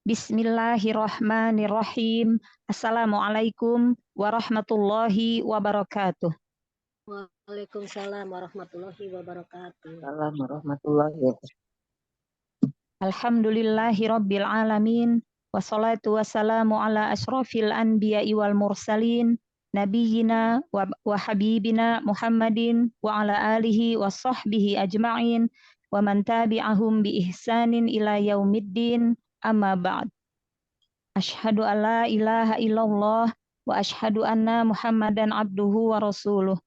Bismillahirrahmanirrahim. Assalamualaikum warahmatullahi wabarakatuh. Waalaikumsalam warahmatullahi wabarakatuh. Assalamualaikum warahmatullahi wabarakatuh. Alhamdulillahi rabbil alamin. Wassalatu wassalamu ala asrafil anbiya'i wal mursalin. Nabiyyina wa habibina Muhammadin wa ala alihi wa sahbihi ajma'in. Wa man tabi'ahum bi ihsanin ila yaumiddin. Amma ba'd. Asyhadu an la ilaha illallah wa asyhadu anna Muhammadan abduhu wa rasuluh.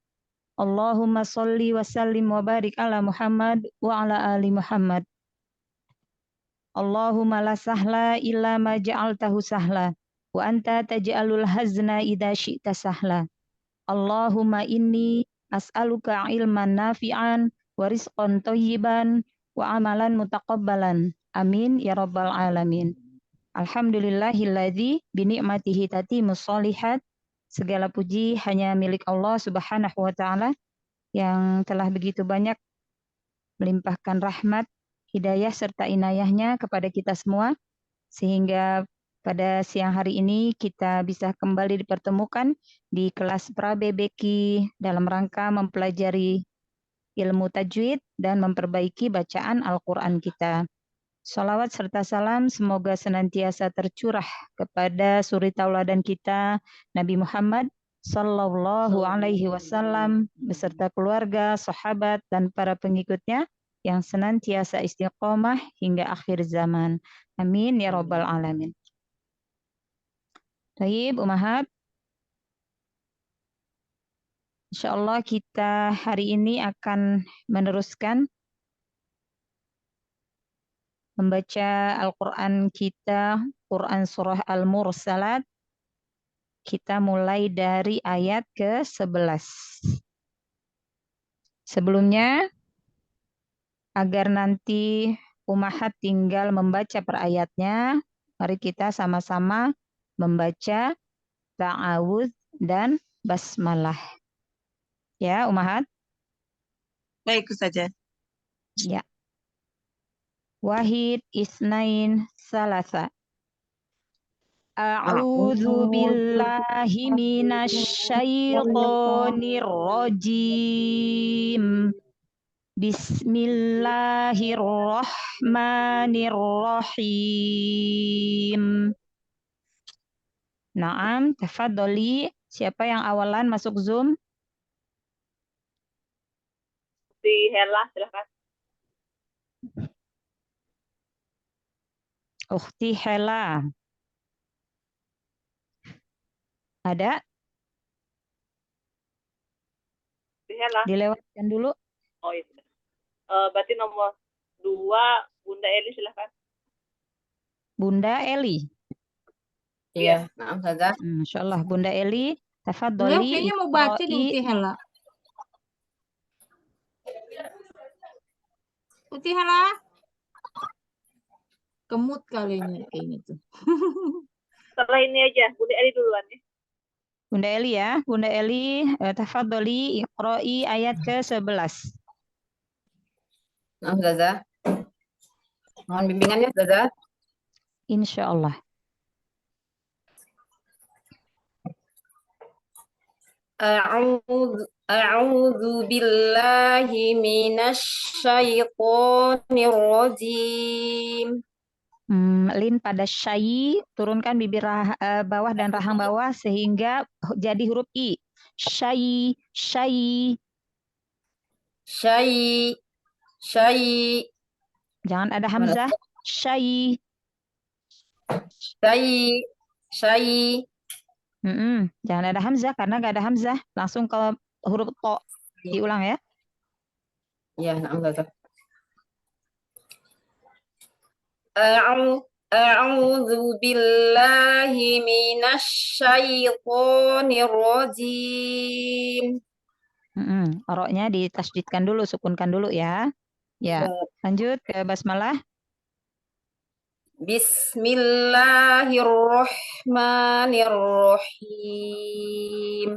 Allahumma sholli wa sallim wa barik ala Muhammad wa ala ali Muhammad. Allahumma la sahla illa ma ja'altahu sahla wa anta taj'alul hazna idza syi'ta sahla. Allahumma inni as'aluka ilman nafi'an wa rizqan thayyiban wa amalan mutaqabbalan. Amin ya rabbal alamin. Alhamdulillahilladzi bini'matihi tatimmus sholihat. Segala puji hanya milik Allah Subhanahu wa taala yang telah begitu banyak melimpahkan rahmat, hidayah serta inayahnya kepada kita semua sehingga pada siang hari ini kita bisa kembali dipertemukan di kelas Pra-BBQ dalam rangka mempelajari ilmu tajwid dan memperbaiki bacaan Al-Qur'an kita. Salawat serta salam semoga senantiasa tercurah kepada suri tauladan kita Nabi Muhammad sallallahu alaihi wasallam beserta keluarga, sahabat dan para pengikutnya yang senantiasa istiqomah hingga akhir zaman. Amin ya rabbal alamin. Baik, Umahat. Insyaallah kita hari ini akan meneruskan membaca Al-Quran kita, Quran Surah Al-Mursalat. Kita mulai dari ayat ke-11. Sebelumnya, agar nanti Umahat tinggal membaca per ayatnya, mari kita sama-sama membaca ta'awudz dan basmalah. Ya, Umahat? Baik, Ustazah. Ya. Wahid, isnain, salasa. A'udzu billahi minasyaitonir rajim. Bismillahirrahmanirrahim. Naam, tafadholi. Siapa yang awalan masuk Zoom? Di Hela, silakan. Ukhti Hela. Ada? Di Hela. Dilewatkan dulu. Oh iya sudah. Berarti nomor 2 Bunda Eli silakan. Bunda Eli. Iya, nah, Ustazah. Masya Allah, Bunda Eli. Beliau Tafadholi. kayaknya mau baca di Uti Hela. Uti Hela. Kemut kali ini kayaknya tuh. Setelah ini aja, Bunda Eli duluan ya. Bunda Eli ya. Bunda Eli, tafadholi iqra'i ayat ke-11. Nah, Ustazah. Mohon bimbingannya, Ustazah. Insya Allah. A'udzu billahi minasyaitonir rajim. Lin pada syai, turunkan bibir bawah dan rahang bawah sehingga jadi huruf I. Syai, syai. Syai. Syai. Jangan ada hamzah. Syai. Syai. Syai. Jangan ada hamzah karena nggak ada hamzah. Langsung ke huruf to. Diulang ya. Ya, nah, Ustazah. A'udzu billahi minasyaitonir rajim. Roknya ditasydidkan dulu, sukunkan dulu ya. Ya, lanjut ke basmalah. Bismillahirrahmanirrahim.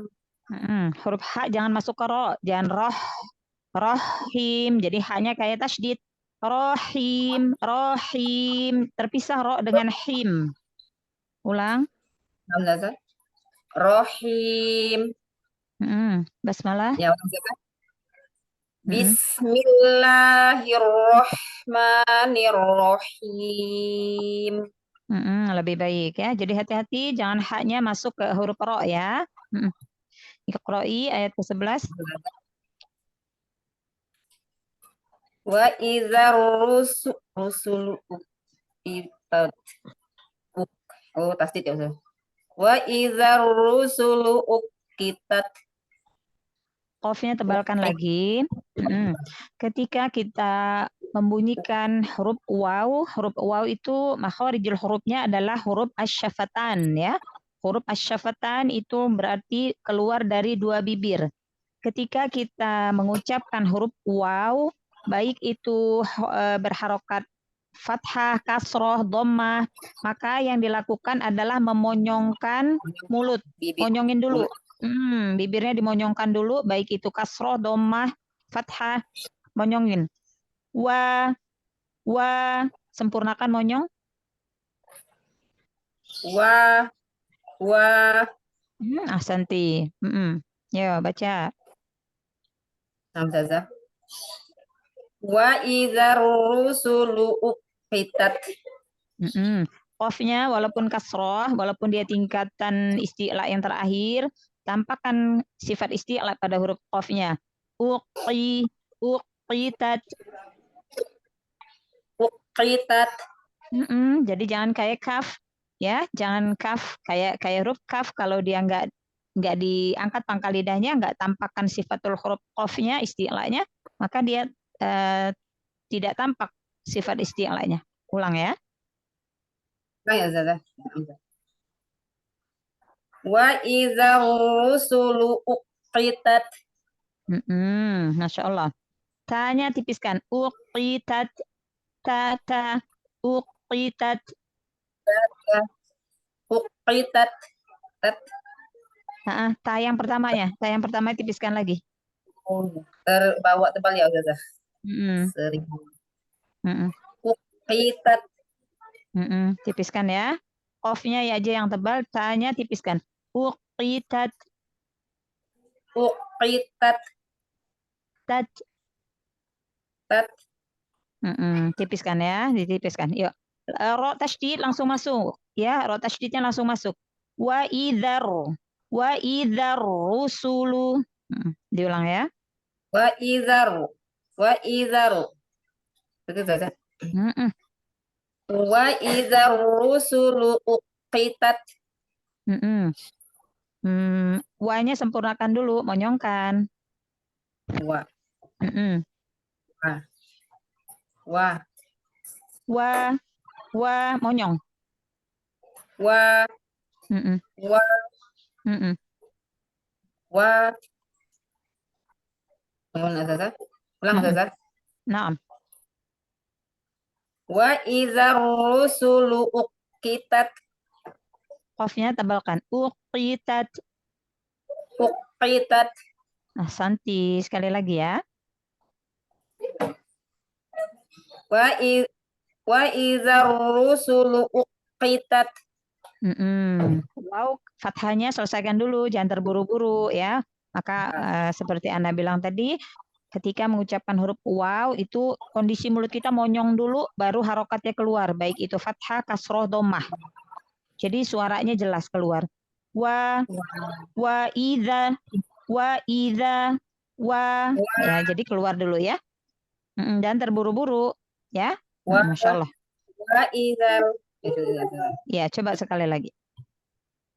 Huruf H jangan masuk ke ro, jangan roh, rohim. Jadi hanya kayak tasydid. Rohim, rohim. Terpisah ro dengan him. Ulang. Hamzah. Rohim. Basmalah. Ya, Bismillahirrohmanirrohim. Lebih baik ya. Jadi hati-hati jangan haknya masuk ke huruf ro ya. Iqra'i ayat ke-11. Wa idzar rusulu uqitat. Oh, tasdid ya Ustaz. Wa idzar rusulu uqitat. Qafnya tebalkan lagi. Ketika kita membunyikan huruf waw itu makharijul hurufnya adalah huruf asyafatan ya. Huruf asyafatan itu berarti keluar dari dua bibir. Ketika kita mengucapkan huruf waw, baik itu berharokat fathah, kasroh, dhammah, maka yang dilakukan adalah memonyongkan mulut. Monyongin dulu. Bibirnya dimonyongkan dulu, baik itu kasroh, dhammah, fathah, monyongin. Wa, sempurnakan monyong. Wa. Ahsanti. Ya, baca. Hamzah. Wa idzar rusulu uqitat. Qafnya walaupun kasroh, walaupun dia tingkatan isti'la yang terakhir, tampakkan sifat isti'la pada huruf qafnya. Uqitat. Uqitat. Jadi jangan kayak kaf, ya, jangan kaf kayak huruf kaf kalau dia nggak diangkat pangkal lidahnya, nggak tampakkan sifatul huruf qafnya, isti'lanya, maka dia tidak tampak sifat isti'lanya. Ulang ya. Ya, Ustazah. Wa idzar rusulu uqitat. Masya Allah. Ta-nya tipiskan. Uqitat. Ta. Uqitat. Uqitat. Ta yang pertamanya. Ta yang pertama tipiskan lagi. Terbawa tebal ya Ustazah. Sering. Uqitat. Tipiskan ya. Qafnya ya aja yang tebal, ta-nya tipiskan. Uqitat. Uqitat. Tat. Tipiskan ya, ditipiskan. Yuk. Ro tasydid langsung masuk. Ya, ro tasydidnya langsung masuk. Wa idzar rusulu. Diulang ya. Wa idzar. Betul Ustazah. Wa idzar rusulu uqitat. Wa-nya sempurnakan dulu, monyongkan. Wa. Wa, monyong. Wa. Ulang Ustazah. Naam. Wa idzar rusulu uqitat. Qafnya tebalkan. Uqitat. Uqitat. Santi, sekali lagi ya. Wa idzar rusulu uqitat. Wow, fathahnya selesaikan dulu, jangan terburu-buru ya. Maka seperti Anda bilang tadi, ketika mengucapkan huruf waw itu kondisi mulut kita monyong dulu, baru harokatnya keluar, baik itu fathah, kasroh, dhammah. Jadi suaranya jelas keluar. Wa idza, ya, jadi keluar dulu ya. Dan terburu-buru ya. Masya Allah. Wa idzar. Ya, coba sekali lagi.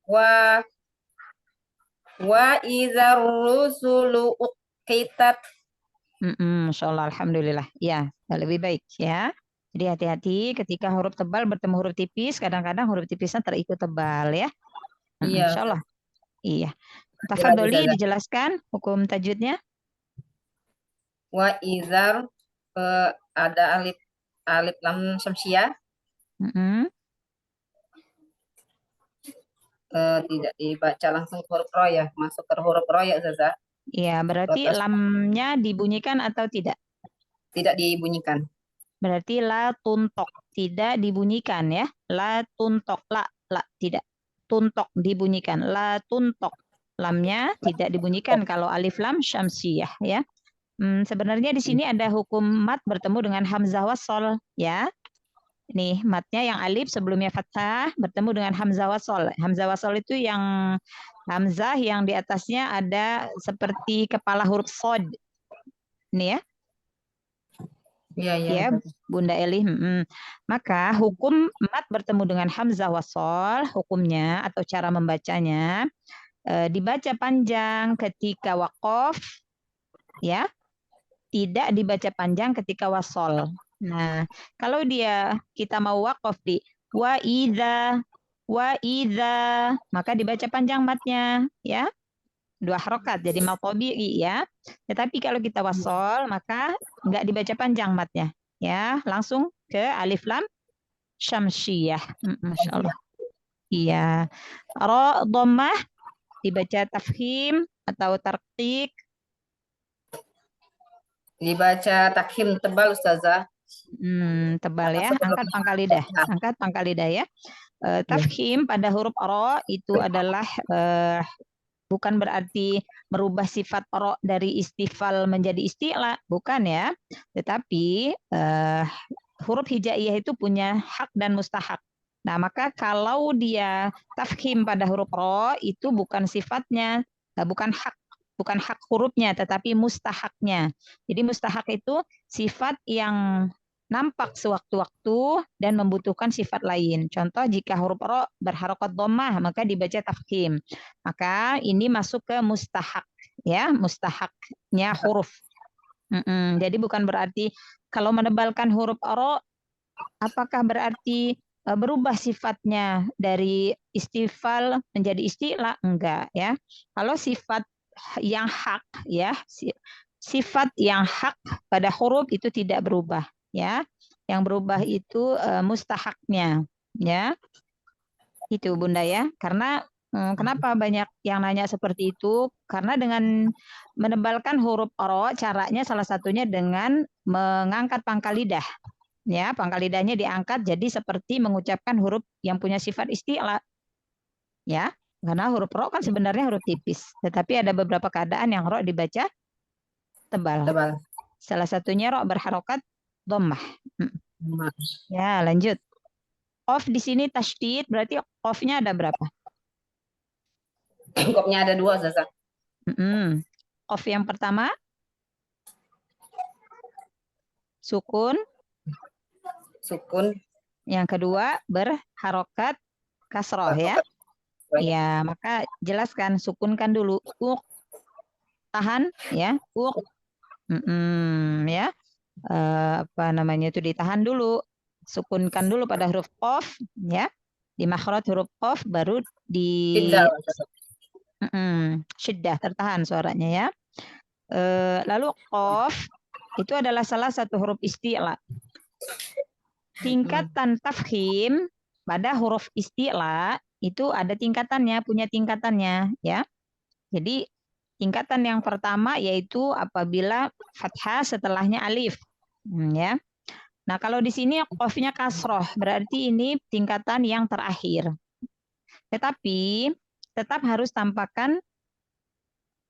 Wa idzar rusulu uqitat. Masya Allah, alhamdulillah. Ya, lebih baik ya. Jadi hati-hati ketika huruf tebal bertemu huruf tipis, kadang-kadang huruf tipisnya terikut tebal ya. Iya. Masya Allah. Iya. Tafadholi dijelaskan hukum tajwidnya. Wa idzar ada alif lam syamsiah. Tidak dibaca langsung huruf ro ya, masuk ke huruf ro ya Ustazah. Iya, berarti lamnya dibunyikan atau tidak? Tidak dibunyikan. Berarti la tuntok, tidak dibunyikan ya. La tuntok, la tidak. Tuntok dibunyikan, la tuntok. Lamnya tidak dibunyikan kalau alif lam syamsiyah ya. Sebenarnya di sini ada hukum mat bertemu dengan hamzah wasol ya. Nih matnya yang alif sebelumnya fathah bertemu dengan hamzah wasol. Hamzah wasol itu yang hamzah yang di atasnya ada seperti kepala huruf sod. Ini ya. Iya, iya. Ya, Bunda Eli. Maka hukum mat bertemu dengan hamzah wasol, hukumnya atau cara membacanya dibaca panjang ketika waqaf, ya, tidak dibaca panjang ketika wasol. Nah, kalau kita mau waqaf di wa idza, maka dibaca panjang matnya, ya. 2 harokat jadi mat tabi'i ya. Tetapi kalau kita wasol maka enggak dibaca panjang matnya ya, langsung ke alif lam syamsiyah. Masyaallah. Iya. Ra dhammah dibaca tafkhim atau tarqiq? Dibaca takhim tebal Ustazah. Tebal ya. Angkat pangkal lidah. Angkat pangkal lidah ya. Tafkhim pada huruf ra itu adalah bukan berarti merubah sifat ro dari istifal menjadi isti'la, bukan ya. Tetapi huruf hijaiyah itu punya hak dan mustahak. Nah, maka kalau dia tafkhim pada huruf ro itu bukan sifatnya, bukan hak hurufnya, tetapi mustahaknya. Jadi mustahak itu sifat yang nampak sewaktu-waktu dan membutuhkan sifat lain. Contoh jika huruf ro berharokat dhammah maka dibaca tafkhim. Maka ini masuk ke mustahak ya, mustahaknya huruf. Jadi bukan berarti kalau menebalkan huruf ro apakah berarti berubah sifatnya dari istifal menjadi isti'la? Enggak ya. Kalau sifat yang hak ya, sifat yang hak pada huruf itu tidak berubah. Ya, yang berubah itu mustahaknya, ya, itu Bunda ya. Karena kenapa banyak yang nanya seperti itu? Karena dengan menebalkan huruf ro, caranya salah satunya dengan mengangkat pangkal lidah, ya, pangkal lidahnya diangkat jadi seperti mengucapkan huruf yang punya sifat isti'la, ya. Karena huruf ro kan sebenarnya huruf tipis, tetapi ada beberapa keadaan yang ro dibaca tebal. Salah satunya ro berharokat dhammah. Ya, lanjut. Qaf di sini tasydid, berarti qafnya ada berapa? Qafnya ada 2, Ustazah. Qaf yang pertama sukun. Yang kedua berharokat kasroh ya. Ya, maka jelaskan, sukunkan dulu. Tahan ya. Ya. Apa namanya itu ditahan dulu, sukunkan dulu pada huruf qaf ya, di makhraj huruf qaf baru di syiddah, tertahan suaranya ya. Lalu qaf itu adalah salah satu huruf isti'la. Tingkatan tafkhim pada huruf isti'la itu ada tingkatannya, punya tingkatannya ya. Jadi tingkatan yang pertama yaitu apabila fathah setelahnya alif. Ya. Nah, kalau di sini qafnya kasroh, berarti ini tingkatan yang terakhir. Tetapi tetap harus tampakkan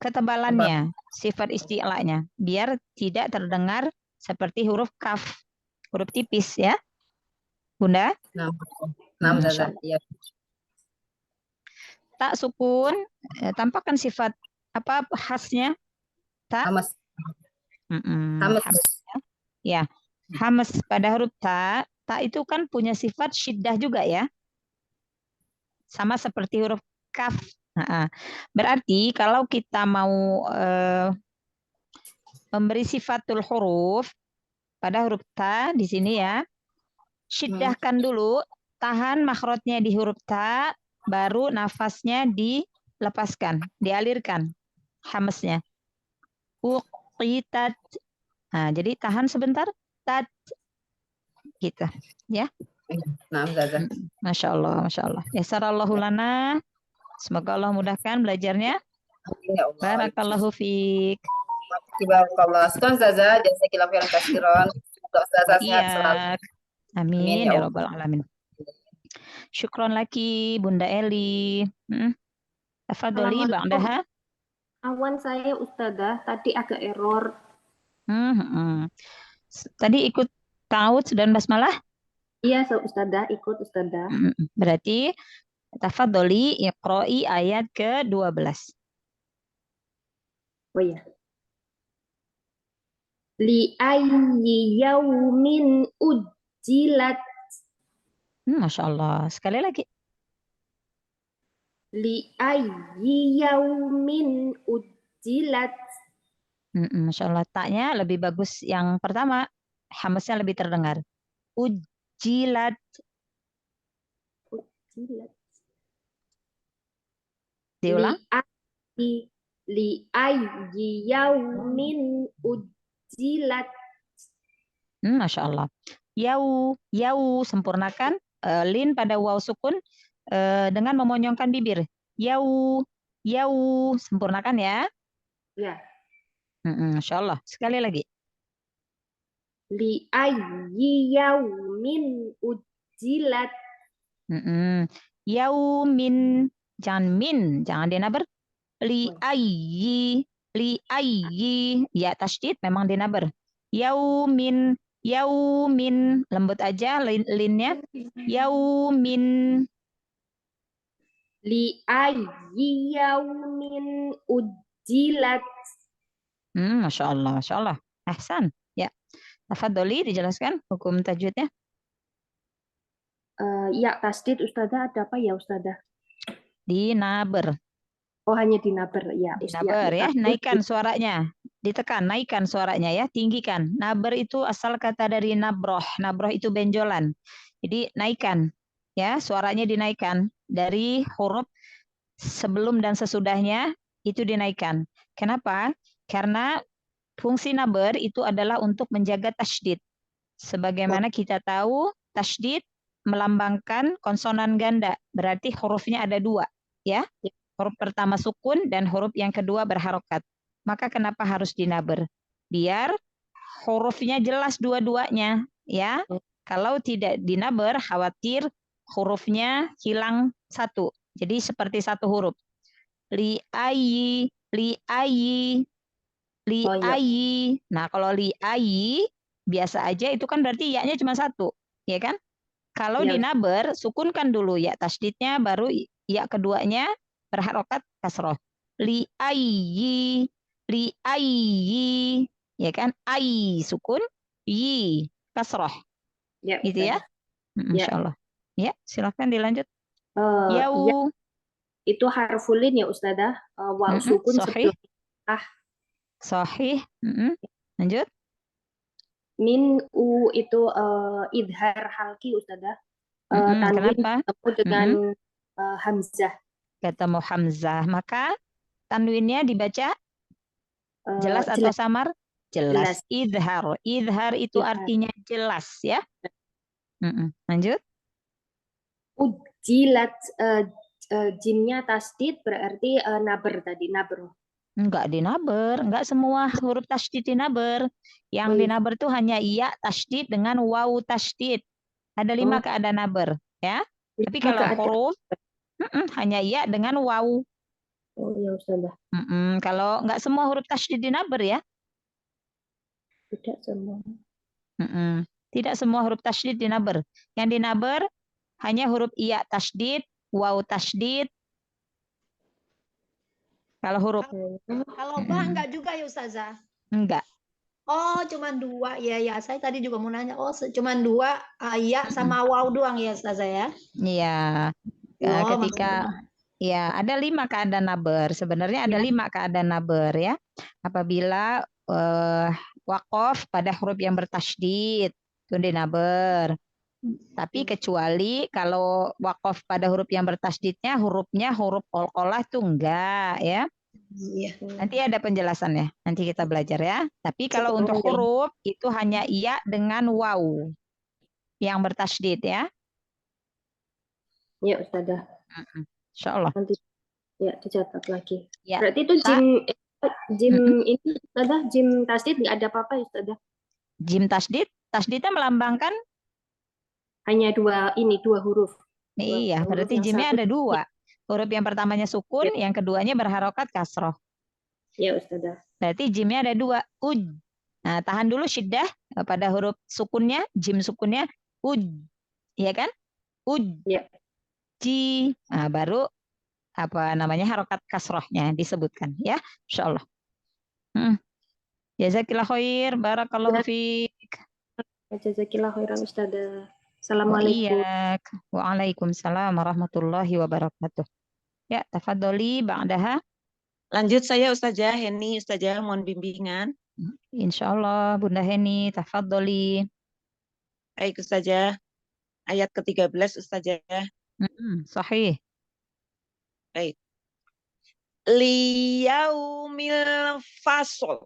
ketebalannya, sifat isti'lanya, biar tidak terdengar seperti huruf kaf, huruf tipis ya. Bunda? Ya. Tak sukun, tampakkan sifat apa khasnya? Tak? Hamas. Ya, hamas pada huruf ta itu kan punya sifat syiddah juga ya. Sama seperti huruf kaf. Berarti kalau kita mau memberi sifatul huruf pada huruf ta di sini ya, syiddahkan dulu, tahan makhrajnya di huruf ta, baru nafasnya dilepaskan, dialirkan hamasnya. Uqitat. Nah, jadi tahan sebentar, tat, gitu, ya. Nah, Ustazah. Masya Allah, Masya Allah. Yasarallahu lana. Semoga Allah mudahkan belajarnya. Ya Allah. Barakallahu fiik. Barakallah. Ustazah, jazakillahu khairan katsiran. Semoga Ustazah Wa sehat selalu. iyak. Amin Amin ya ya Allah. Rabbal Alamin. Syukron lagi Bunda Eli. Tafadholi Assalamualaikum. ba'daha. Awan saya Ustazah tadi agak error. Tadi ikut ta'awudz dan basmalah? Iya, Ustazah ikut Ustazah. Berarti tafadholi iqra'i ayat ke-12. Oh ya. Li ayyi yaumin ujjilat. Masya Allah. Sekali lagi. Li ayyi yaumin ujjilat. Masya Allah. Taknya lebih bagus yang pertama. Hamzahnya lebih terdengar. Ujjilat. Ujjilat. Diulang. Li ayyi yaumin ujjilat. Masya Allah. Yau, sempurnakan lin pada waw sukun dengan memonyongkan bibir. Yau, sempurnakan ya. Ya. Masya Allah. Sekali lagi. Li ayyi yaumin ujjilat. Yaumin, jangan min, jangan dinaber. Li ayyi, ya tasydid memang dinaber. Yaumin, lembut aja linnya. Yaumin. Li ayyi yaumin ujjilat. Masya Allah. Ahsan. Ya. Tafadholi dijelaskan hukum tajwidnya. Ya tasdid Ustazah ada apa ya Ustazah? Dinaber. Oh hanya dinaber ya. Dinaber ya, naikkan suaranya. Ditekan, naikkan suaranya ya, tinggikan. Naber itu asal kata dari nabroh. Nabroh itu benjolan. Jadi naikkan ya, suaranya dinaikkan dari huruf sebelum dan sesudahnya itu dinaikkan. Kenapa? Karena fungsi naber itu adalah untuk menjaga tasydid. Sebagaimana kita tahu, tasydid melambangkan konsonan ganda. Berarti hurufnya ada dua, ya. Huruf pertama sukun dan huruf yang kedua berharokat. Maka kenapa harus dinaber? Biar hurufnya jelas dua-duanya, ya. Kalau tidak dinaber, khawatir hurufnya hilang satu. Jadi seperti satu huruf. Li ayyi. Nah, kalau li ayyi biasa aja itu kan berarti ya-nya cuma satu, ya kan? Kalau dinaber, sukunkan dulu ya tasydidnya, baru ya keduanya berharokat kasroh. Li ayyi, ya kan? Ai sukun, yi kasroh. Ya, gitu ya? Insya Allah. Ya, silakan dilanjut. Ya, itu harfulin ya Ustazah. Waw sukun sahih. sebelum Sahih. Lanjut. Min u itu idhar halki Ustazah. Tanwin ketemu dengan hamzah. Ketemu hamzah, maka tanwinnya dibaca jelas atau samar? Jelas. Idhar. Idhar itu artinya jelas ya. Lanjut. Ujjilat, jinnya tasdid berarti naber tadi, naber. Enggak dinaber, enggak semua huruf tasydid dinaber. Yang dinaber itu hanya iya tasydid dengan waw tasydid. Ada 5 keadaan naber, ya. Tapi kalau huruf hanya iya dengan waw. Oh ya Ustazah. Kalau enggak semua huruf tasydid dinaber ya. Tidak semua. Tidak semua huruf tasydid dinaber. Yang dinaber hanya huruf iya tasydid, waw tasydid. Kalau huruf kalau ba enggak juga ya Ustazah? Enggak. Oh, cuman 2. Ya, saya tadi juga mau nanya. Oh, cuman 2 ya sama waw doang ya Ustazah ya? Iya. Ketika ya ada 5 keadaan naber. Sebenarnya ada 5 keadaan naber ya. Apabila waqaf pada huruf yang bertasydid itu dinaber. Tapi kecuali kalau waqaf pada huruf yang bertasydidnya hurufnya huruf qalqalah tuh enggak ya. Nanti ada penjelasannya. Nanti kita belajar ya. Tapi kalau untuk huruf itu hanya iya dengan waw yang bertasydid ya. Ya Ustazah. Insyaallah. Nanti ya dicatat lagi. Ya. Berarti itu jim ini Ustazah, jim tasdid enggak ada apa-apa ya Ustazah? Jim tasdid Tasdidnya melambangkan, Hanya dua huruf. iya, huruf berarti yang jimnya satu. ada 2. Huruf yang pertamanya sukun, yang keduanya berharokat kasroh. Ya, Ustazah. Berarti jimnya ada 2. Nah, tahan dulu syiddah pada huruf sukunnya, jim sukunnya, iya kan? Ya. Ji. Nah, baru apa namanya harokat kasrohnya disebutkan, ya, insyaallah. Jazakillah khair, barakallahu fiik. Jazakillah khairan Ustazah. Wa Assalamualaikum. iyyak. Waalaikumsalam warahmatullahi wabarakatuh. Ya, tafadholi ba'daha. Lanjut saya Ustazah Heni, Ustazah mohon bimbingan. Insyaallah Bunda Heni, tafadholi. Baik Ustazah, ayat ke-13 Ustazah. Sahih. Baik. Liyaumil fasol.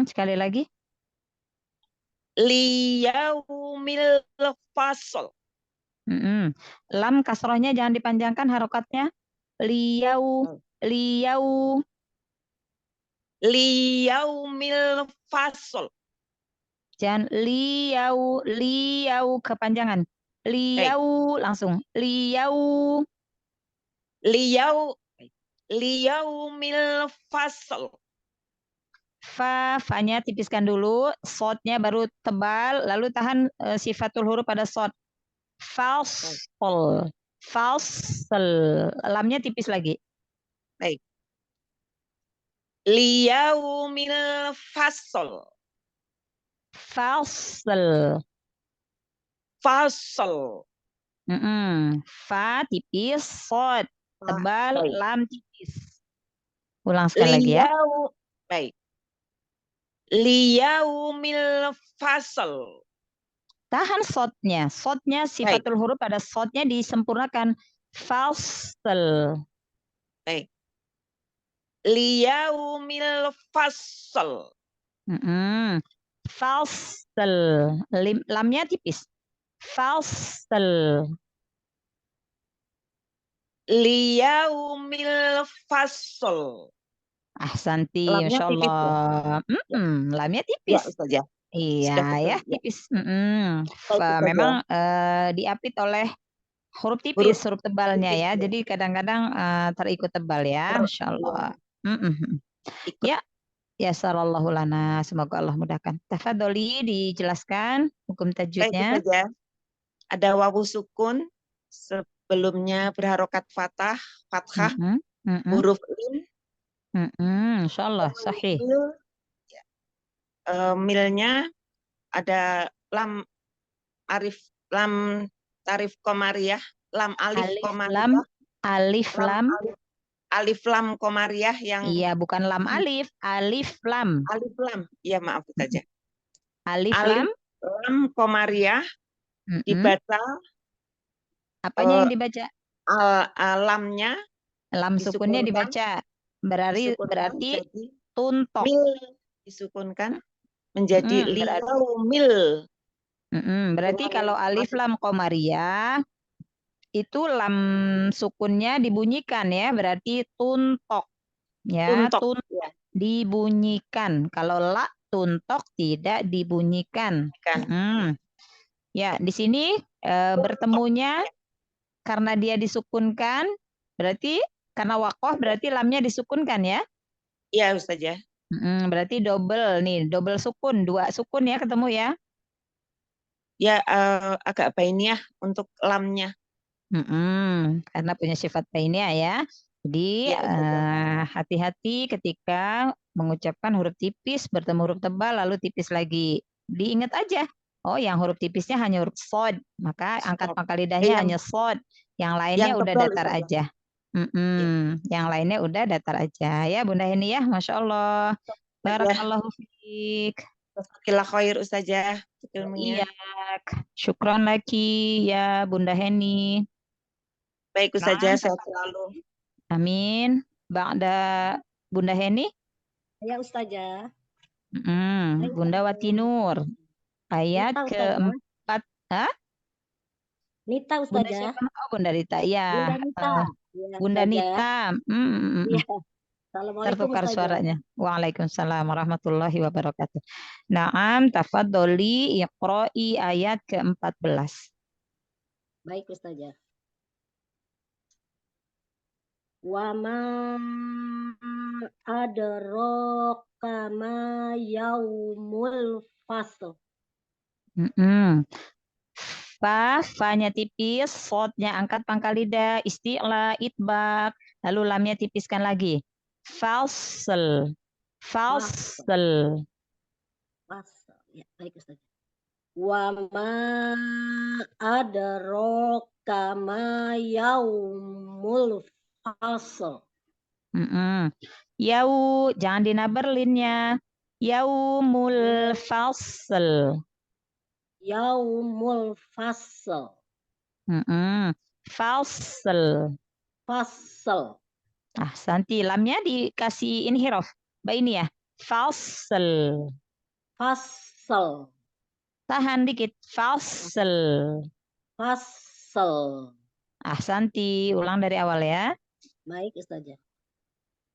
Sekali lagi. Liyaumil fasol. Lam kasrohnya jangan dipanjangkan harokatnya. Liyaumil fasol. Jangan liyau kepanjangan. Langsung. Liyaumil fasol. Fa-nya tipiskan dulu, sodnya baru tebal, lalu tahan sifatul huruf pada sod. Fasl. Lamnya tipis lagi. Baik. Liyaumil fasol. Fasol. Fa tipis, sod tebal, baik. lam tipis. Ulang sekali lagi ya. Baik. Liyaumil fasol. Tahan sodnya. Sodnya sifatul huruf pada sodnya disempurnakan. Fasl. Baik. Liyaumil fasol. Fasl. Lamnya tipis. Fasl. Liyaumil fasol. Ahsanti, Lamnya Masya tipis ya? Allah. Lamnya Ya, tipis. Ustazah. Iya Sudah betul, ya, ya. tipis. Ustazah. Memang diapit oleh huruf tipis, huruf tebalnya tipis, ya. ya. Jadi kadang-kadang terikut tebal ya, Masya Allah. Ya, ya sarallahu lana. Semoga Allah mudahkan. Tafadholi dijelaskan hukum Baik tajwidnya. Ustazah. Ada wawu sukun sebelumnya berharokat fathah, huruf lim. Insya Allah, sahih. Milnya ada lam tarif komariyah, lam alif komariyah. Alif lam komariyah yang iya, bukan lam alif, alif lam. Alif lam. Iya, maaf saja. Alif lam komariyah dibaca. Apanya yang dibaca? Lamnya. Lam sukunnya dibaca. Berarti tuntok. Mil disukunkan menjadi liyaumil. Berarti kalau alif lam komariyah itu lam sukunnya dibunyikan ya, berarti tuntok. Ya, tuntok ya. Dibunyikan. Kalau la tuntok tidak dibunyikan. Ya, di sini bertemunya karena dia disukunkan, berarti karena wakoh berarti lamnya disukunkan ya? Iya, Ustazah. Berarti double nih, double sukun, 2 sukun ya ketemu ya? Ya, agak bainiyah untuk lamnya. Karena punya sifat bainiyah ya. Jadi hati-hati ketika mengucapkan huruf tipis bertemu huruf tebal lalu tipis lagi. Diingat aja. Oh, yang huruf tipisnya hanya huruf sod, maka angkat pangkal lidahnya hanya sod. Yang lainnya udah datar aja. Yang lainnya udah datar aja ya Bunda Heni ya, Masya Allah. Barakallahu fiik. Jazakallahu khair Ustazah ilmunya. Iya, syukran lagi ya Bunda Heni. Baik Ustazah, sehat selalu. Amin. Ba'da Bunda Heni? Ya Ustazah. Bunda Watinur. Ayat keempat. Nita Ustazah. Oh, Bunda Rita. Ya. Bunda Nita. Bunda Nita. Iya. Assalamualaikum Tertukar Ustazah. suaranya. Waalaikumsalam warahmatullahi wabarakatuh. Naam, tafadholi iqra'i ayat ke-14. Baik Ustazah. Wa ma adraka ma yaumul fasl. Fa-nya tipis, sodnya angkat pangkal lidah, isti'la, itbaq, lalu lamnya tipiskan lagi. Fasl. Fasl. Fasl. Ya, baik Ustazah. Wa ma adraka ma yaumul fasl. Yau, jangan dinabar linnya. Yaumul fasl. Yaumul fasl. Fasl. Fasl. Santi lamnya dikasih inhiraf. Ini ya. Fasl. Fasl. Tahan dikit. Fasl. Fasl. Santi ulang dari awal ya. Baik Ustazah.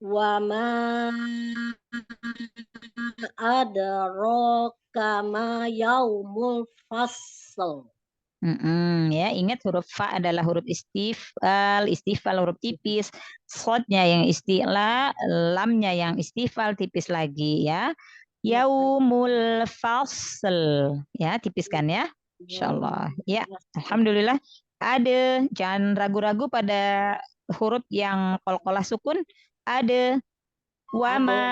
Wa ma adraka ma yaumul fasl. Ya, ingat huruf fa adalah huruf istifal huruf tipis, shodnya yang isti'la, lamnya yang istifal tipis lagi ya. Yaumul fasl, ya tipiskan ya, insyaallah. Ya, alhamdulillah. Ada, jangan ragu-ragu pada huruf yang qalqalah sukun. Ada. Wa ma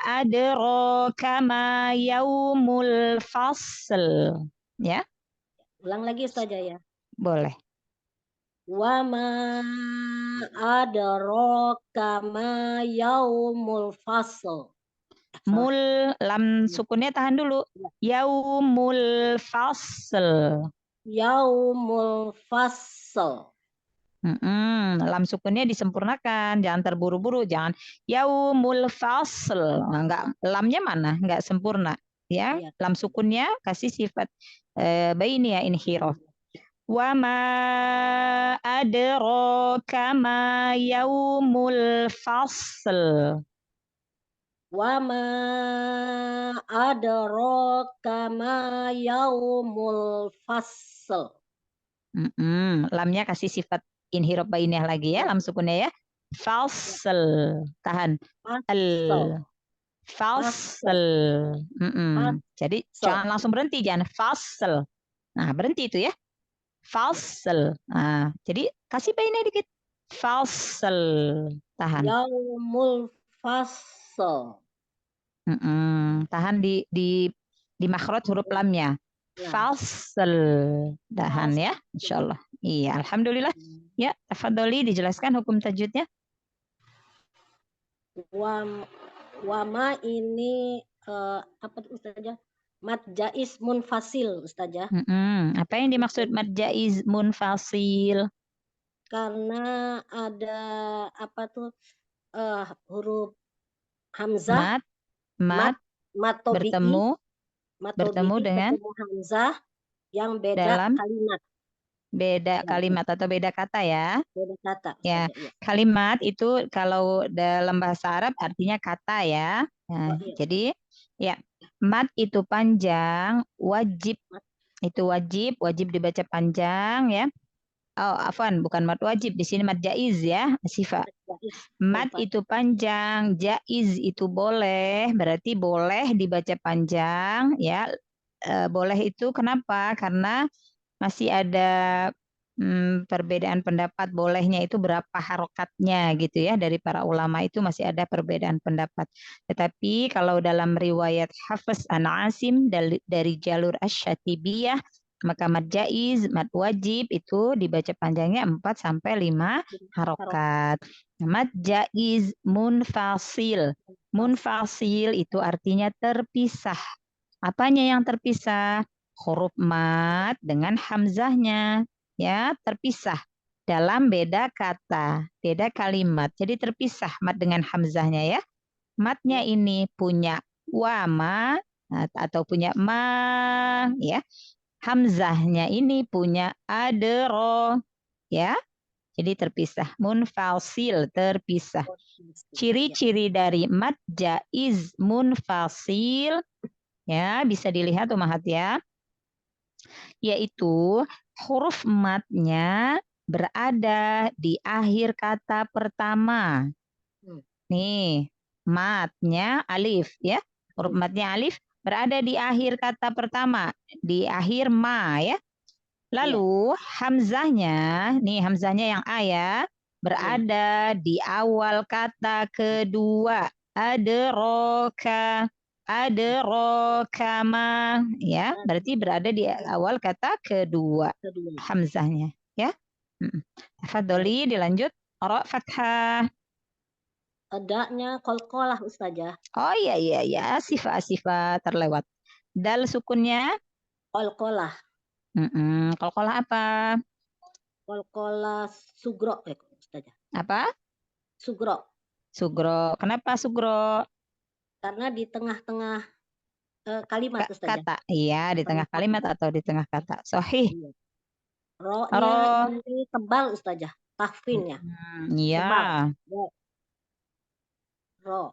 adraka ma yaumul fasl. Ya. Ulang lagi Ustazah ya. Boleh. Wa ma adraka ma yaumul fasl. Mul, lam sukunnya tahan dulu. Yaumul fasl. Yaumul fasl. Lam sukunnya disempurnakan, jangan terburu-buru, jangan yaumul fasl. Enggak, lamnya mana? Enggak sempurna. Ya, lam sukunnya kasih sifat baini ya, inhiraf. Wa ma adraka ma yaumul fasl. Wa ma adraka ma yaumul fasl. Lamnya kasih sifat inhiraf bainiyah lagi ya, lam sukunnya ya. Fasl. Tahan. Al. Fasl. Jadi jangan langsung berhenti, jangan fasl. Nah, berhenti itu ya. Fasl. Nah, jadi kasih bainiyah dikit. Fasl. Tahan. Yaumul fasl. Tahan di makhraj huruf lamnya. Fasl. Tahan ya, insyaallah. Iya, alhamdulillah. Ya, tafadholi dijelaskan hukum tajwidnya. Wa ma ini apa Ustazah? Mad jaiz munfasil Ustazah. Apa yang dimaksud mad jaiz munfasil? Karena ada apa tuh huruf hamzah mat bertemu dengan hamzah yang beda dalam kalimat. Beda kalimat atau beda kata ya. Beda kata. Ya, kalimat itu kalau dalam bahasa Arab artinya kata ya. Nah, jadi ya, mat itu panjang, wajib itu wajib dibaca panjang ya. Oh, afwan, bukan mat wajib, di sini mat jaiz ya, Sifa. Mat itu panjang, jaiz itu boleh, berarti boleh dibaca panjang ya. Boleh itu kenapa? Karena masih ada perbedaan pendapat bolehnya itu berapa harokatnya gitu ya, dari para ulama itu masih ada perbedaan pendapat. Tetapi kalau dalam riwayat Hafiz an Asim dari jalur Asy-Syatibiyah, maka mad jaiz, mad wajib itu dibaca panjangnya 4 sampai 5 harokat. Mad jaiz munfasil. Munfasil itu artinya terpisah. Apanya yang terpisah? Huruf mat dengan hamzahnya ya, terpisah dalam beda kata, beda kalimat. Jadi terpisah mat dengan hamzahnya ya. Matnya ini punya wama atau punya ma ya. Hamzahnya ini punya adro ya. Jadi terpisah. Munfasil, terpisah. Ciri-ciri dari mad jaiz munfasil, ya bisa dilihat Umahat ya, yaitu huruf madnya berada di akhir kata pertama. Nih, madnya alif ya, huruf madnya alif berada di akhir kata pertama, di akhir ma ya. Lalu hamzahnya, nih hamzahnya yang a ya, berada di awal kata kedua. Adroka, adrokama, ya, berarti berada di awal kata kedua. Hamzahnya, ya. Tafadholi dilanjut. Ra fathah. Adanya qalqalah Ustazah. Oh iya, sifat terlewat. Dal sukunnya Qalqalah. Qalqalah apa? Qalqalah sugro Ustazah. Apa? Sugro. Sugro. Kenapa sugro? Karena di tengah-tengah kalimat Ustazah. Kata. Iya, di tengah kalimat atau di tengah kata. Sahih. Ro-nya ini tebal Ustazah. Takfinnya. Iya. Ro.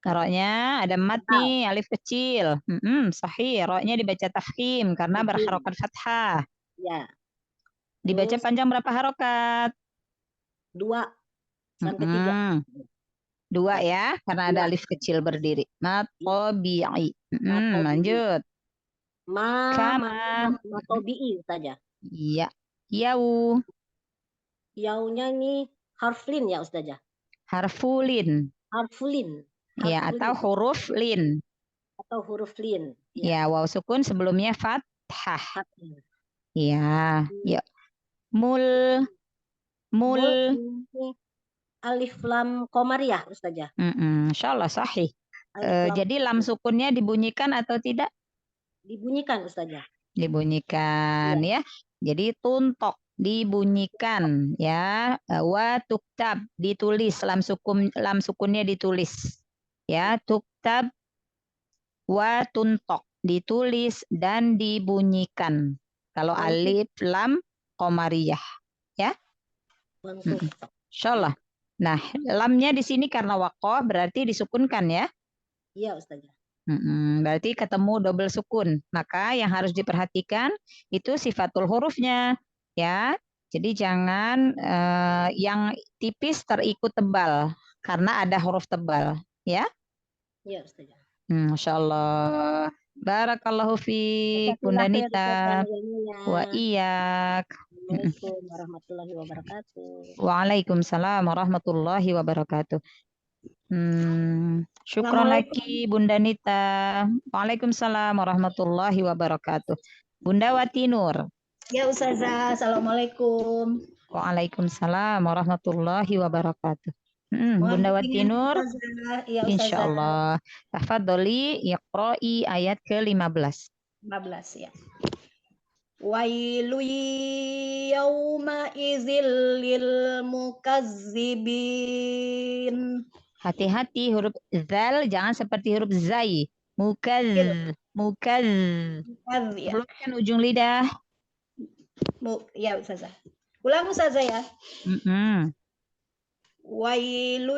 Ro-nya ada mat nih, alif kecil. Sahih. Ro-nya dibaca tafkhim karena berharokat fathah. Ya. Dibaca panjang berapa harokat? 2 sampai 3. 2 ya, karena ada alif kecil berdiri. Matobi'i. Lanjut. Matobi'i Ustazah. Iya. Yau. Yaunya ini harflin ya Ustazah. Harfulin. Harfulin. Ya, atau huruf lin. Atau huruf lin. Ya, waw sukun sebelumnya fathah. Ya, yuk. Mul. Alif lam qamariyah Ustazah. Insyaallah sahih. Jadi lam sukunnya dibunyikan atau tidak? Dibunyikan Ustazah. Dibunyikan ya. Jadi tuntok dibunyikan ya. Wa tuktab ditulis, lam sukunnya ditulis. Ya, tuktab wa tuntok ditulis dan dibunyikan. Kalau alif lam qamariyah ya. Insyaallah. Nah, lamnya di sini karena waqaf berarti disukunkan ya. Iya Ustazah. Berarti ketemu double sukun. Maka yang harus diperhatikan itu sifatul hurufnya ya. Jadi jangan yang tipis terikut tebal karena ada huruf tebal ya. Iya Ustazah. Masya Allah. Barakallahu fiik Bunda Nita. Wa iyak. Assalamualaikum warahmatullahi wabarakatuh. Waalaikumsalam warahmatullahi wabarakatuh. Syukron lagi Bunda Nita. Waalaikumsalam warahmatullahi wabarakatuh. Bunda Wati Nur. Ya Ustazah, Assalamualaikum. Waalaikumsalam warahmatullahi wabarakatuh. Bunda Wati Nur. Ya, Insyaallah. Tafadholi iqra'i ayat ke-15. 15 ya. Wailu yauma izil lil mukazzibin. Hati-hati huruf zal jangan seperti huruf zai. Mukaz. Ya. Keluarkan ujung lidah. Ya Ustazah. Ulang Ustazah ya. Wailu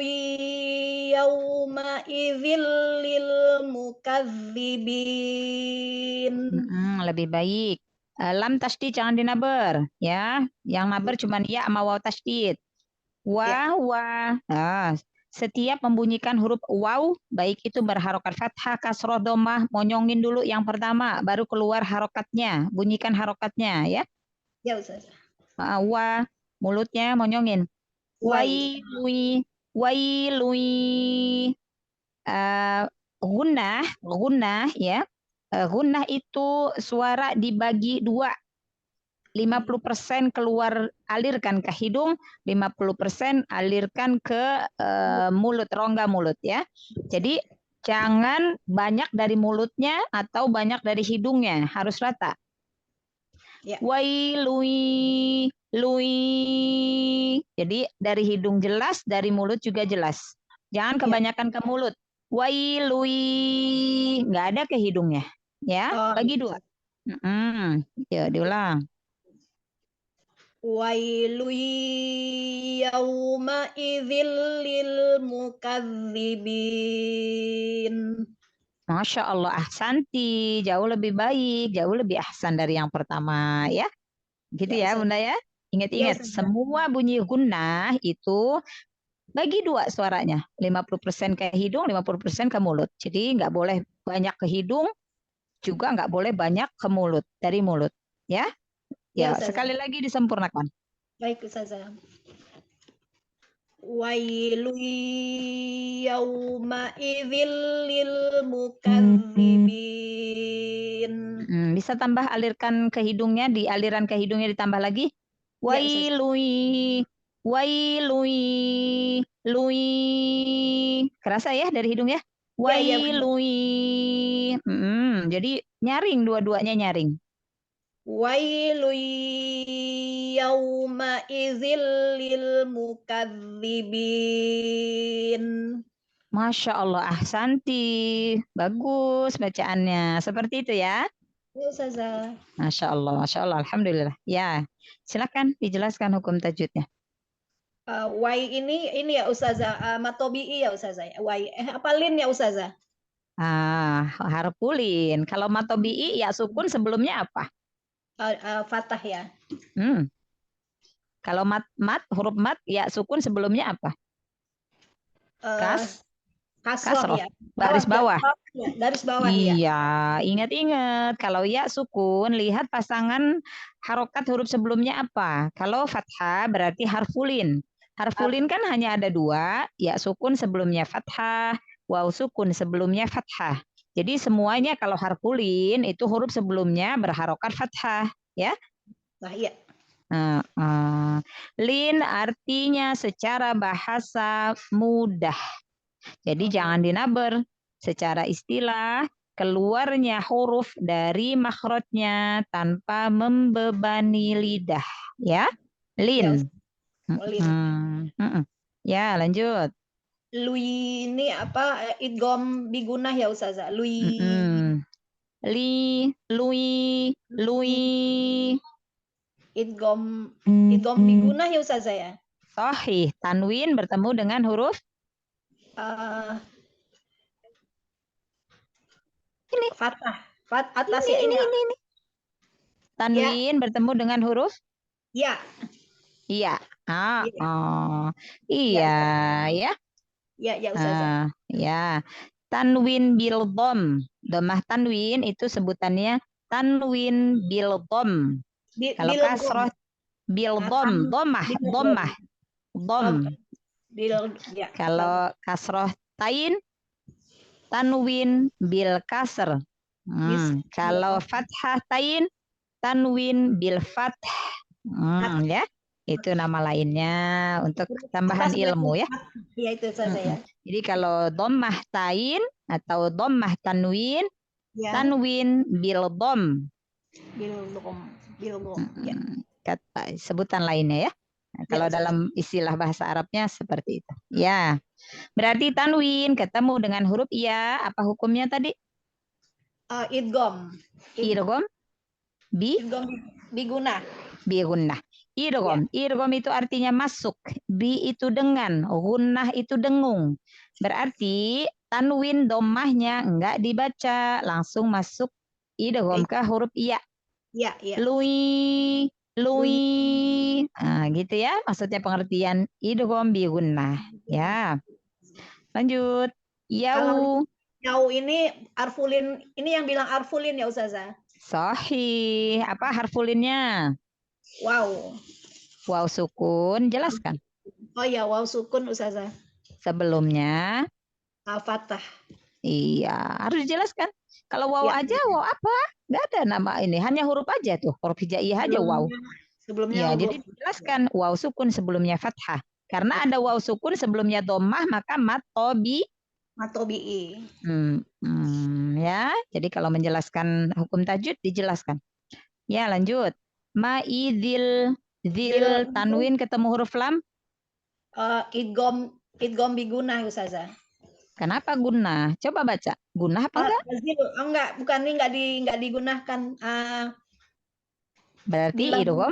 yauma izil lil mukazzibin. Lebih baik. Lam tasydid jangan dinaber ya. Yang naber cuma ya sama waw tasydid. Wa. Setiap membunyikan huruf waw baik itu berharokat fathah, kasroh, domah, monyongin dulu yang pertama baru keluar harokatnya. Bunyikan harokatnya ya. Ya Ustaz. Wa mulutnya monyongin. Wailui. Gunnah ya. Gunnah itu suara dibagi 2. 50% keluar alirkan ke hidung, 50% alirkan ke mulut, rongga mulut ya. Jadi jangan banyak dari mulutnya atau banyak dari hidungnya, harus rata. Ya. Wailui. Jadi dari hidung jelas, dari mulut juga jelas. Jangan kebanyakan ke mulut. Wailui, nggak ada ke hidungnya. Ya, bagi 2. Ya, diulang. Wailu yauma idzil lil mukadzibin. Masya Allah, ahsanti. Jauh lebih baik, jauh lebih ahsan dari yang pertama ya. Gitu Ya, ya Ustazah. Bunda ya. Ya, Ingat-ingat, Ustazah. semua bunyi gunnah itu bagi dua suaranya. 50% ke hidung, 50% ke mulut. Jadi nggak boleh banyak ke hidung, juga nggak boleh banyak ke mulut, dari mulut. Ya, Ya, ya Ustazah. sekali lagi disempurnakan. Baik, Ustazah. Wailu yauma idzil lil mukadzibin. Bisa tambah alirkan ke hidungnya, di aliran ke hidungnya ditambah lagi. Ya, Ustazah. Wailui, wailui, lui. Kerasa ya dari hidung ya? Ya, ya, benar. Wailui. Jadi nyaring, dua-duanya nyaring. Wailu yauma idzil lil mukadzibin. Masya Allah, ahsanti. Bagus bacaannya. Seperti itu ya. Ya, Ustazah. Masya Allah, Alhamdulillah. Ya, silakan dijelaskan hukum tajwidnya. Wai ini ya Ustazah, matobi'i ya Ustazah. Wai apa lin ya Ustazah? Harpulin. Kalau matobi'i ya sukun sebelumnya apa? Fathah ya. Kalau huruf mat ya sukun sebelumnya apa? Kasroh ya. Baris bawah. Garis bawah ya. Iya, ingat-ingat. Kalau ya sukun, lihat pasangan harokat huruf sebelumnya apa. Kalau fathah berarti harfulin. Harfulin kan hanya ada dua, ya sukun sebelumnya fathah, waw sukun sebelumnya fathah. Jadi semuanya kalau harfulin itu huruf sebelumnya berharokat fathah, ya. Nah, iya. Lin artinya secara bahasa mudah. Jadi jangan dinaber. Secara istilah, keluarnya huruf dari makhrajnya tanpa membebani lidah. Ya, lin. Ya, lanjut. Lui ini apa? Idgham bigunah ya Ustazah. Lui. Lui. Idgham bigunah ya Ustazah ya. Sahih, tanwin bertemu dengan huruf ini. Fathah. Atas ya ini. Tanwin bertemu dengan huruf? Ya. Iya. Iya ya. Ya Ustazah. Ya. Tanwin bil dom. Domah tanwin itu sebutannya tanwin bil dom. Kalau kasroh bil dom, domah. Kalau kasroh tain, tanwin bil kasr. Kalau fathah tain, tanwin bil fath. Ya, itu nama lainnya untuk tambahan ilmu ya. Iya itu saja ya. Jadi kalau dhammah tain atau dhammah tanwin, tanwin bil dham. Ya. Kata sebutan lainnya ya. Nah, kalau dalam istilah bahasa Arabnya seperti itu. Ya. Berarti tanwin ketemu dengan huruf iya, apa hukumnya tadi? Idgham. Idgham bigunah. Bigunah. Idgham. Idgham itu artinya masuk. Bi itu dengan, gunnah itu dengung. Berarti tanwin dhammahnya enggak dibaca, langsung masuk idgham ke huruf iya. Iya. Lui. Nah, gitu ya. Maksudnya pengertian idgham bi gunnah. Ya. Lanjut. Yau ini arfulin, ini yang bilang arfulin ya Ustazah. Sahih. Apa harfulinnya? Wow. Waw sukun, jelaskan. Oh ya, waw sukun Ustazah. Sebelumnya fathah. Iya, harus dijelaskan. Kalau waw aja, waw apa? Nggak ada nama ini, hanya huruf aja tuh, huruf hijaiyah aja waw. Sebelumnya ya, jadi dijelaskan waw sukun sebelumnya fathah. Karena ada waw sukun sebelumnya dhammah, maka matobi'i. Ya, jadi kalau menjelaskan hukum tajwid dijelaskan. Ya, lanjut. Ma'idil tanwin ketemu huruf lam. Idgham bigunah Ustazah. Kenapa gunnah? Coba baca. Gunnah apa enggak? Enggak, bukan ini enggak digunakan. Berarti idgham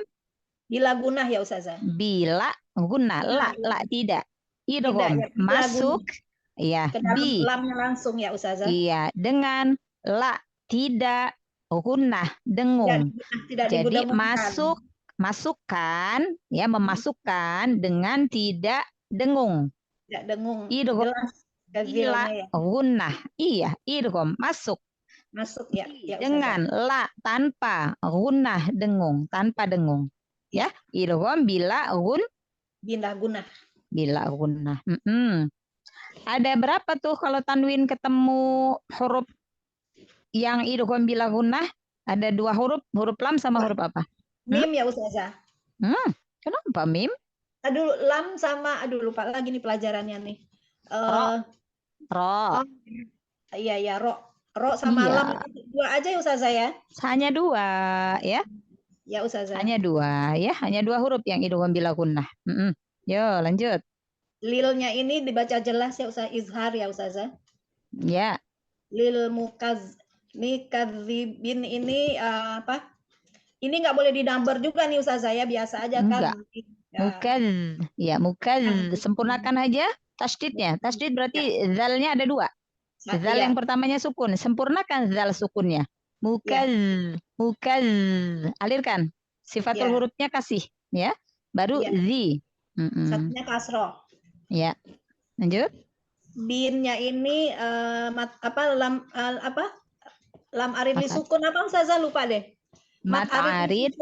Bila gunah ya Ustazah. Bila guna, la tidak. Tidak Idgham ya, bila masuk, gunah. ya, Ke dalam bi. lamnya langsung ya Ustazah. Iya, dengan la tidak gunnah dengung. Tidak Jadi digudangkan. masukkan ya, memasukkan dengan tidak dengung. Tidak dengung. Idgham Jelas ke bila zilnya ya. gunnah. Iya, idgham masuk. Masuk ya. Ya Ustazah. Dengan la tanpa gunnah dengung, tanpa dengung. Ya, idgham bila Bila gunah. gunnah. Ada berapa tuh kalau tanwin ketemu huruf yang idgham bila gunnah? Ada 2 huruf lam sama huruf apa? Mim ya Ustazah. Kenapa mim? Aduh, lam sama, lupa lagi nih pelajarannya nih. Ro. Iya ya, ro sama Iya. lam itu 2 aja ya Ustazah ya. Hanya 2 ya. Ya Ustazah. Hanya 2 ya, hanya 2 huruf yang idgham bila gunnah. Yo, lanjut. Lilnya ini dibaca jelas ya Ustazah, izhar ya Ustazah. Ya. Lil mukadzibin ini apa? Ini nggak boleh dinambar juga nih Ustazah ya, biasa aja kan. Enggak. Mukaz. Sempurnakan aja tasydidnya. Tasydid berarti zalnya ada 2. Zal yang pertamanya sukun, sempurnakan zal sukunnya. Mukaz. Alirkan. Sifatul hurufnya kasih, ya. Baru zi. Satunya kasroh. Ya. Lanjut. Binnya ini lam arid li sukun apa Ustazah, lupa deh. Mat arid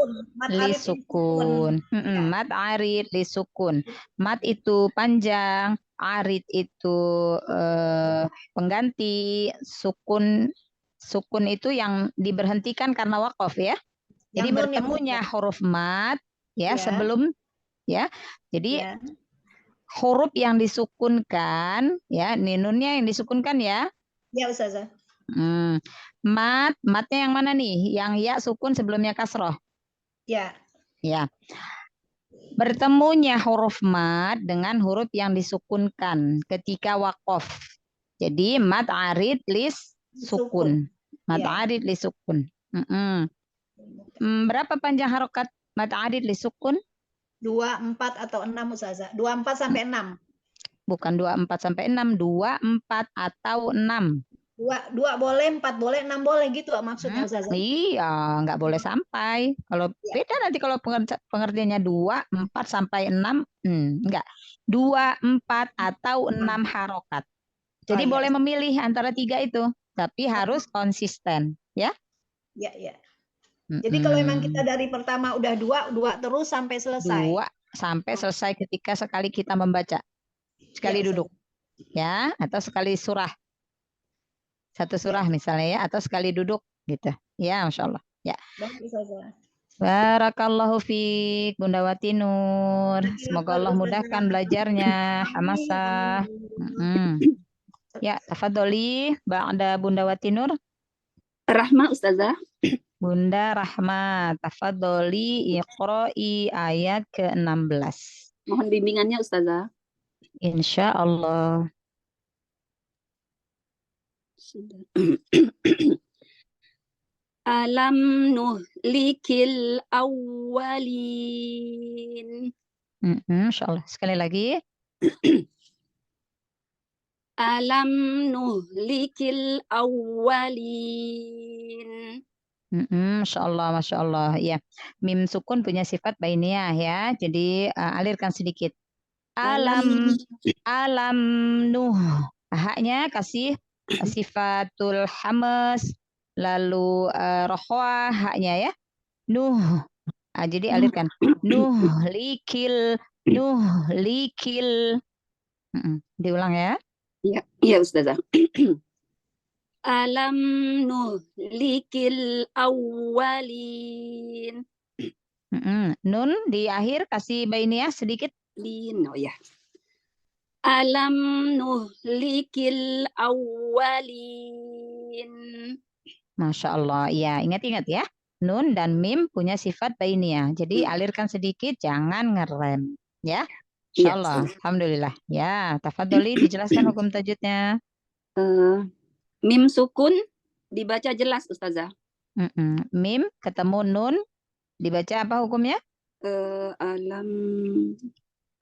li sukun. Mat arid li sukun. Mat itu panjang, arid itu pengganti, sukun itu yang diberhentikan karena waqaf ya. Jadi bertemunya huruf mat ya sebelum ya. Jadi huruf yang disukunkan ya, nunnya yang disukunkan ya. Ya Ustazah. Matnya yang mana nih? Yang ya sukun sebelumnya kasroh. Ya. Ya. Bertemunya huruf mat dengan huruf yang disukunkan ketika waqaf. Jadi mat arid lis sukun. Mat arid lis sukun. Berapa panjang harokat mat arid lis sukun? 2, 4 atau 6 Ustazah. 24 sampai 6. Bukan 24 sampai 6, 24 atau 6. 2 boleh, 4 boleh, 6 boleh gitu maksudnya Ustazah. Iya, nggak boleh sampai. Kalau beda nanti kalau pengertiannya 2, 4 sampai 6, enggak. 2, 4 atau 6 harokat. Jadi boleh memilih antara 3 itu, tapi harus konsisten, ya. Ya. Jadi kalau memang kita dari pertama udah 2 terus sampai selesai. 2 sampai selesai ketika sekali kita membaca. Sekali duduk. Ya, atau sekali surah. Satu surah misalnya ya, atau sekali duduk gitu. Ya, Masya Allah. Ya. Barakallahu fiik Bunda Wati Nur. Semoga Allah mudahkan belajarnya. Hamasah. Ya, tafadholi ba'da Bunda Wati Nur. Rahma Ustazah. Bunda Rahma, tafadholi iqra'i ayat ke-16. Mohon bimbingannya Ustazah. Insya Allah. Alam nuhlikil awwalin. Insya Allah. Sekali lagi. Alam nuhlikil awwalin. Masya Allah. Ya, mim sukun punya sifat bainiyah ya. Jadi alirkan sedikit. Alam nuh. Haknya kasih sifatul hamas, lalu rohwah haknya ya. Nuh. Jadi alirkan. Nuhlikil. Diulang ya. Iya Ustazah. Alam nuhlikil awwalin. Nun di akhir kasih bainiyah sedikit. Oh ya. Alam nuhlikil awwalin. Masya Allah. Ya, ingat-ingat ya. Nun dan mim punya sifat bainiyah. Jadi alirkan sedikit, jangan ngerem. Ya. Insya Allah. Alhamdulillah. Ya, tafadholi dijelaskan hukum tajwidnya. Mim sukun dibaca jelas Ustazah. Mim ketemu nun dibaca apa hukumnya? Alam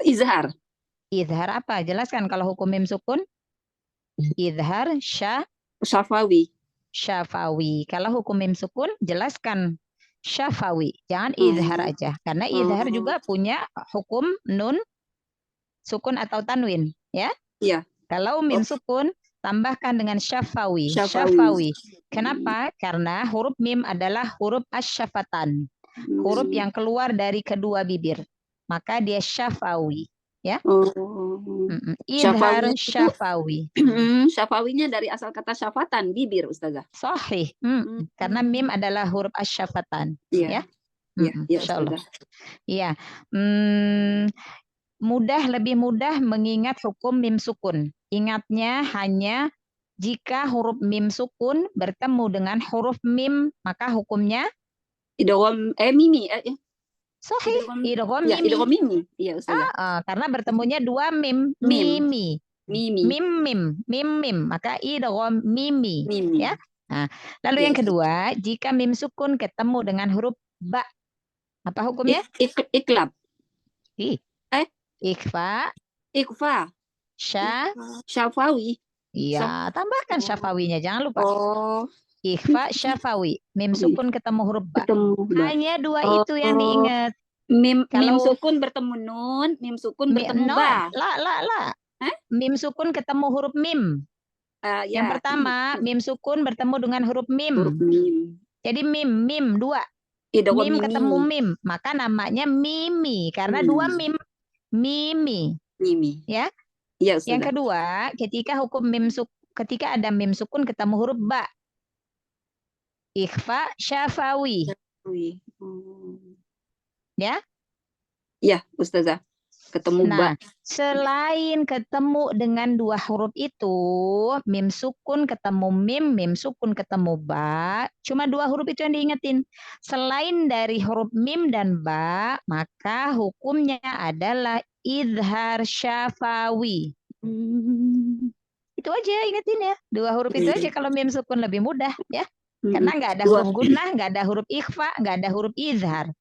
izhar. Izhar apa? Jelaskan kalau hukum mim sukun. Izhar Syafawi. syafawi. Kalau hukum mim sukun, jelaskan syafawi. Jangan izhar aja. Karena izhar juga punya hukum nun sukun atau tanwin. Ya. Iya. Kalau mim sukun, tambahkan dengan syafawi. Syafawi. Kenapa? Karena huruf mim adalah huruf asyafatan. Huruf yang keluar dari kedua bibir. Maka dia syafawi. Ya. Izhar syafawi. Syafawinya dari asal kata syafatan, bibir, Ustazah. Sahih. Karena mim adalah huruf asyafatan. Iya. Ya. Iya, Insyaallah. Ustazah. Iya. Lebih mudah mengingat hukum mim sukun. Ingatnya hanya jika huruf mim sukun bertemu dengan huruf mim, maka hukumnya Idgham mimi. sahih. Idgham Ya, mimi. idgham mimi. Iya, Ustazah. Karena bertemunya dua mim. Mim. Mimi. Mim. Maka idgham mimi. Mimi. Ya. Nah, lalu yang kedua, jika mim sukun ketemu dengan huruf ba, apa hukumnya? Iklab. Ikhfa. Ikhfa. Syafawi. Iya, tambahkan syafawinya, jangan lupa. Oh. Ikhfa syafawi. Mim sukun ketemu huruf ba. Ketemu ba. Hanya dua itu yang diingat. Mim Kalau- sukun bertemu nun, mim sukun bertemu No, ba. la. Mim sukun ketemu huruf mim. Ya. Yang pertama, mim sukun bertemu dengan huruf mim. Huruf mim. Jadi mim dua. Idgham Mim mimi. ketemu mim, maka namanya mimi karena dua mim. Mimi. Mimi. Ya. Iya, Ustazah. Yang kedua, ketika ada mim sukun ketemu huruf ba. Ikhfa syafawi. Ya? Iya, Ustazah. Ketemu ba. Nah, selain ketemu dengan dua huruf itu, mim sukun ketemu mim sukun ketemu ba, cuma dua huruf itu yang diingetin. Selain dari huruf mim dan ba, maka hukumnya adalah izhar syafawi. Itu aja ingetin ya. Dua huruf itu aja kalau mim sukun lebih mudah ya. Karena nggak ada huruf gunnah, nggak ada huruf ikhfa, nggak ada huruf izhar.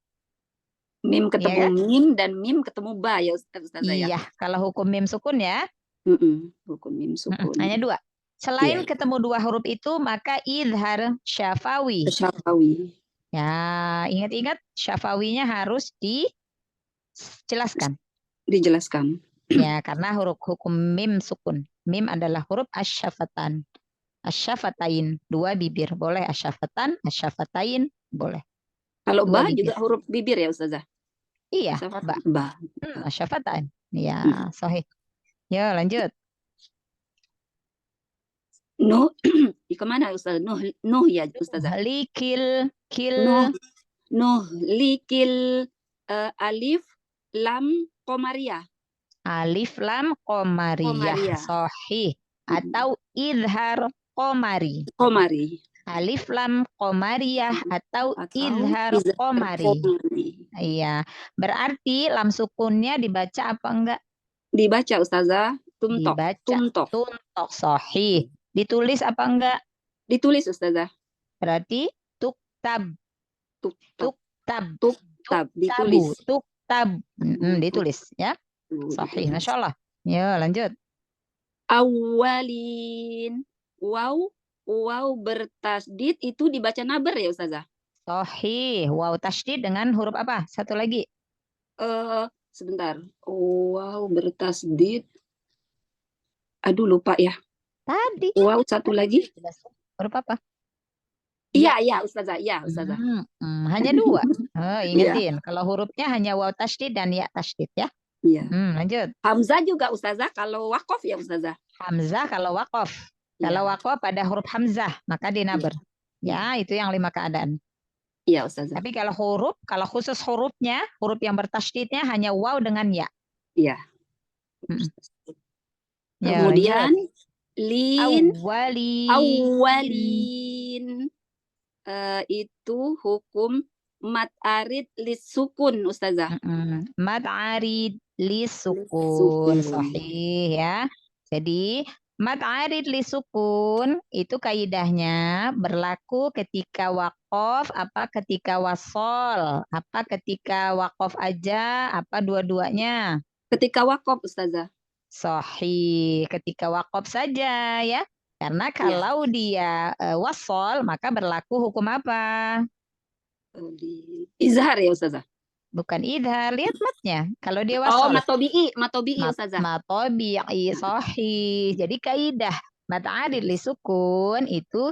Mim ketemu Iya kan? mim dan mim ketemu ba ya Ustazah ya. Iya, kalau hukum mim sukun ya. Hukum mim sukun. Hanya dua. Selain Iya. ketemu dua huruf itu, maka izhar syafawi. Syafawi. Ya, ingat-ingat syafawinya harus dijelaskan. Dijelaskan. Ya, karena huruf hukum mim sukun. Mim adalah huruf asyafatan. Asyafatain, dua bibir. Boleh asyafatan, asyafatain, boleh. Kalau Dua ba bibir. juga huruf bibir ya Ustazah? Iya, Ba. asyafatan. Ya, sahih. Ya, lanjut. Nuh, kemana Ustazah? Nuh ya Ustazah. Likil, kil. Nuh, likil alif lam qamariyah. Alif lam qamariyah. Sahih. Atau izhar qamari. Qamari. Alif lam qamariyah atau izhar qamari. Iya. Berarti lam sukunnya dibaca apa enggak? Dibaca Ustazah. Tuntok. Dibaca. Tuntok. Sahih. Ditulis apa enggak? Ditulis Ustazah. Berarti tuktab. Tuktab. Ditulis. Tuktab. Ditulis ya. Sahih. Masya Allah. Ya, lanjut. Awalin. Waw bertasdid itu dibaca naber ya Ustazah? Sahih. Waw tasdid dengan huruf apa? Satu lagi. Sebentar. Waw bertasdid. Aduh lupa ya. Tadi. Waw satu lagi. Huruf apa? Iya Ustazah. Iya Ustazah. Hanya dua. Ingetin. Kalau hurufnya hanya waw tasdid dan ya tasdid ya. Iya. Lanjut. Hamzah juga Ustazah kalau waqaf ya Ustazah. Hamzah kalau waqaf. Kalau waqaf pada huruf hamzah maka dinaber. Ya, itu yang 5 keadaan. Iya Ustazah. Tapi kalau khusus hurufnya, huruf yang bertasydidnya hanya waw dengan ya. Iya. Ya, kemudian lin awalin. Itu hukum mad arid lis sukun Ustazah. Mad arid lis sukun. Sahih ya. Jadi mad arid li sukun itu kaidahnya berlaku ketika waqaf, apa ketika wasol, apa ketika waqaf aja, apa dua-duanya. Ketika wakaf, Ustazah. Sahih, ketika waqaf saja ya. Karena kalau dia wasol, maka berlaku hukum apa? Izhar ya, Ustazah. Bukan idhar, lihat matnya. Kalau dia Oh, wasol, matobi'i, Ustazah. matobi'i, sahih. Jadi kaidah mat adid li sukun itu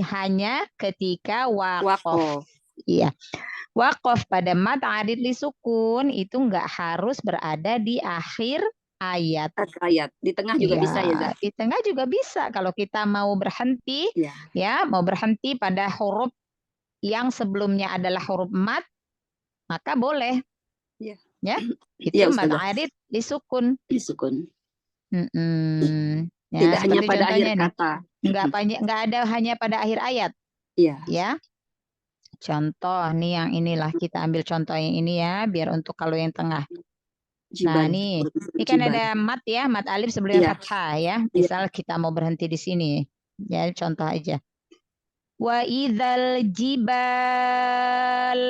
hanya ketika waqaf. Waqaf. Iya. Waqaf pada mat adid li sukun itu enggak harus berada di akhir ayat. Ayat. Di tengah juga Iya, bisa ya, Zah? di tengah juga bisa. Kalau kita mau berhenti, Iya. ya mau berhenti pada huruf yang sebelumnya adalah huruf mat, maka boleh. Iya. Ya, itu Iya, mat Ustazah. adid disukun. Disukun. Ya, Tidak hanya seperti pada akhir contohnya nih. kata. Enggak ada hanya pada akhir ayat. Iya. Ya. Contoh nih yang inilah, kita ambil contoh yang ini ya, biar untuk kalau yang tengah. Nah, Jibal. ini kan Jibal. ada mat ya, mat alif sebelumnya Iya. fathah ya. Misal kita mau berhenti di sini. Ya, contoh aja. Wa idzal jibal.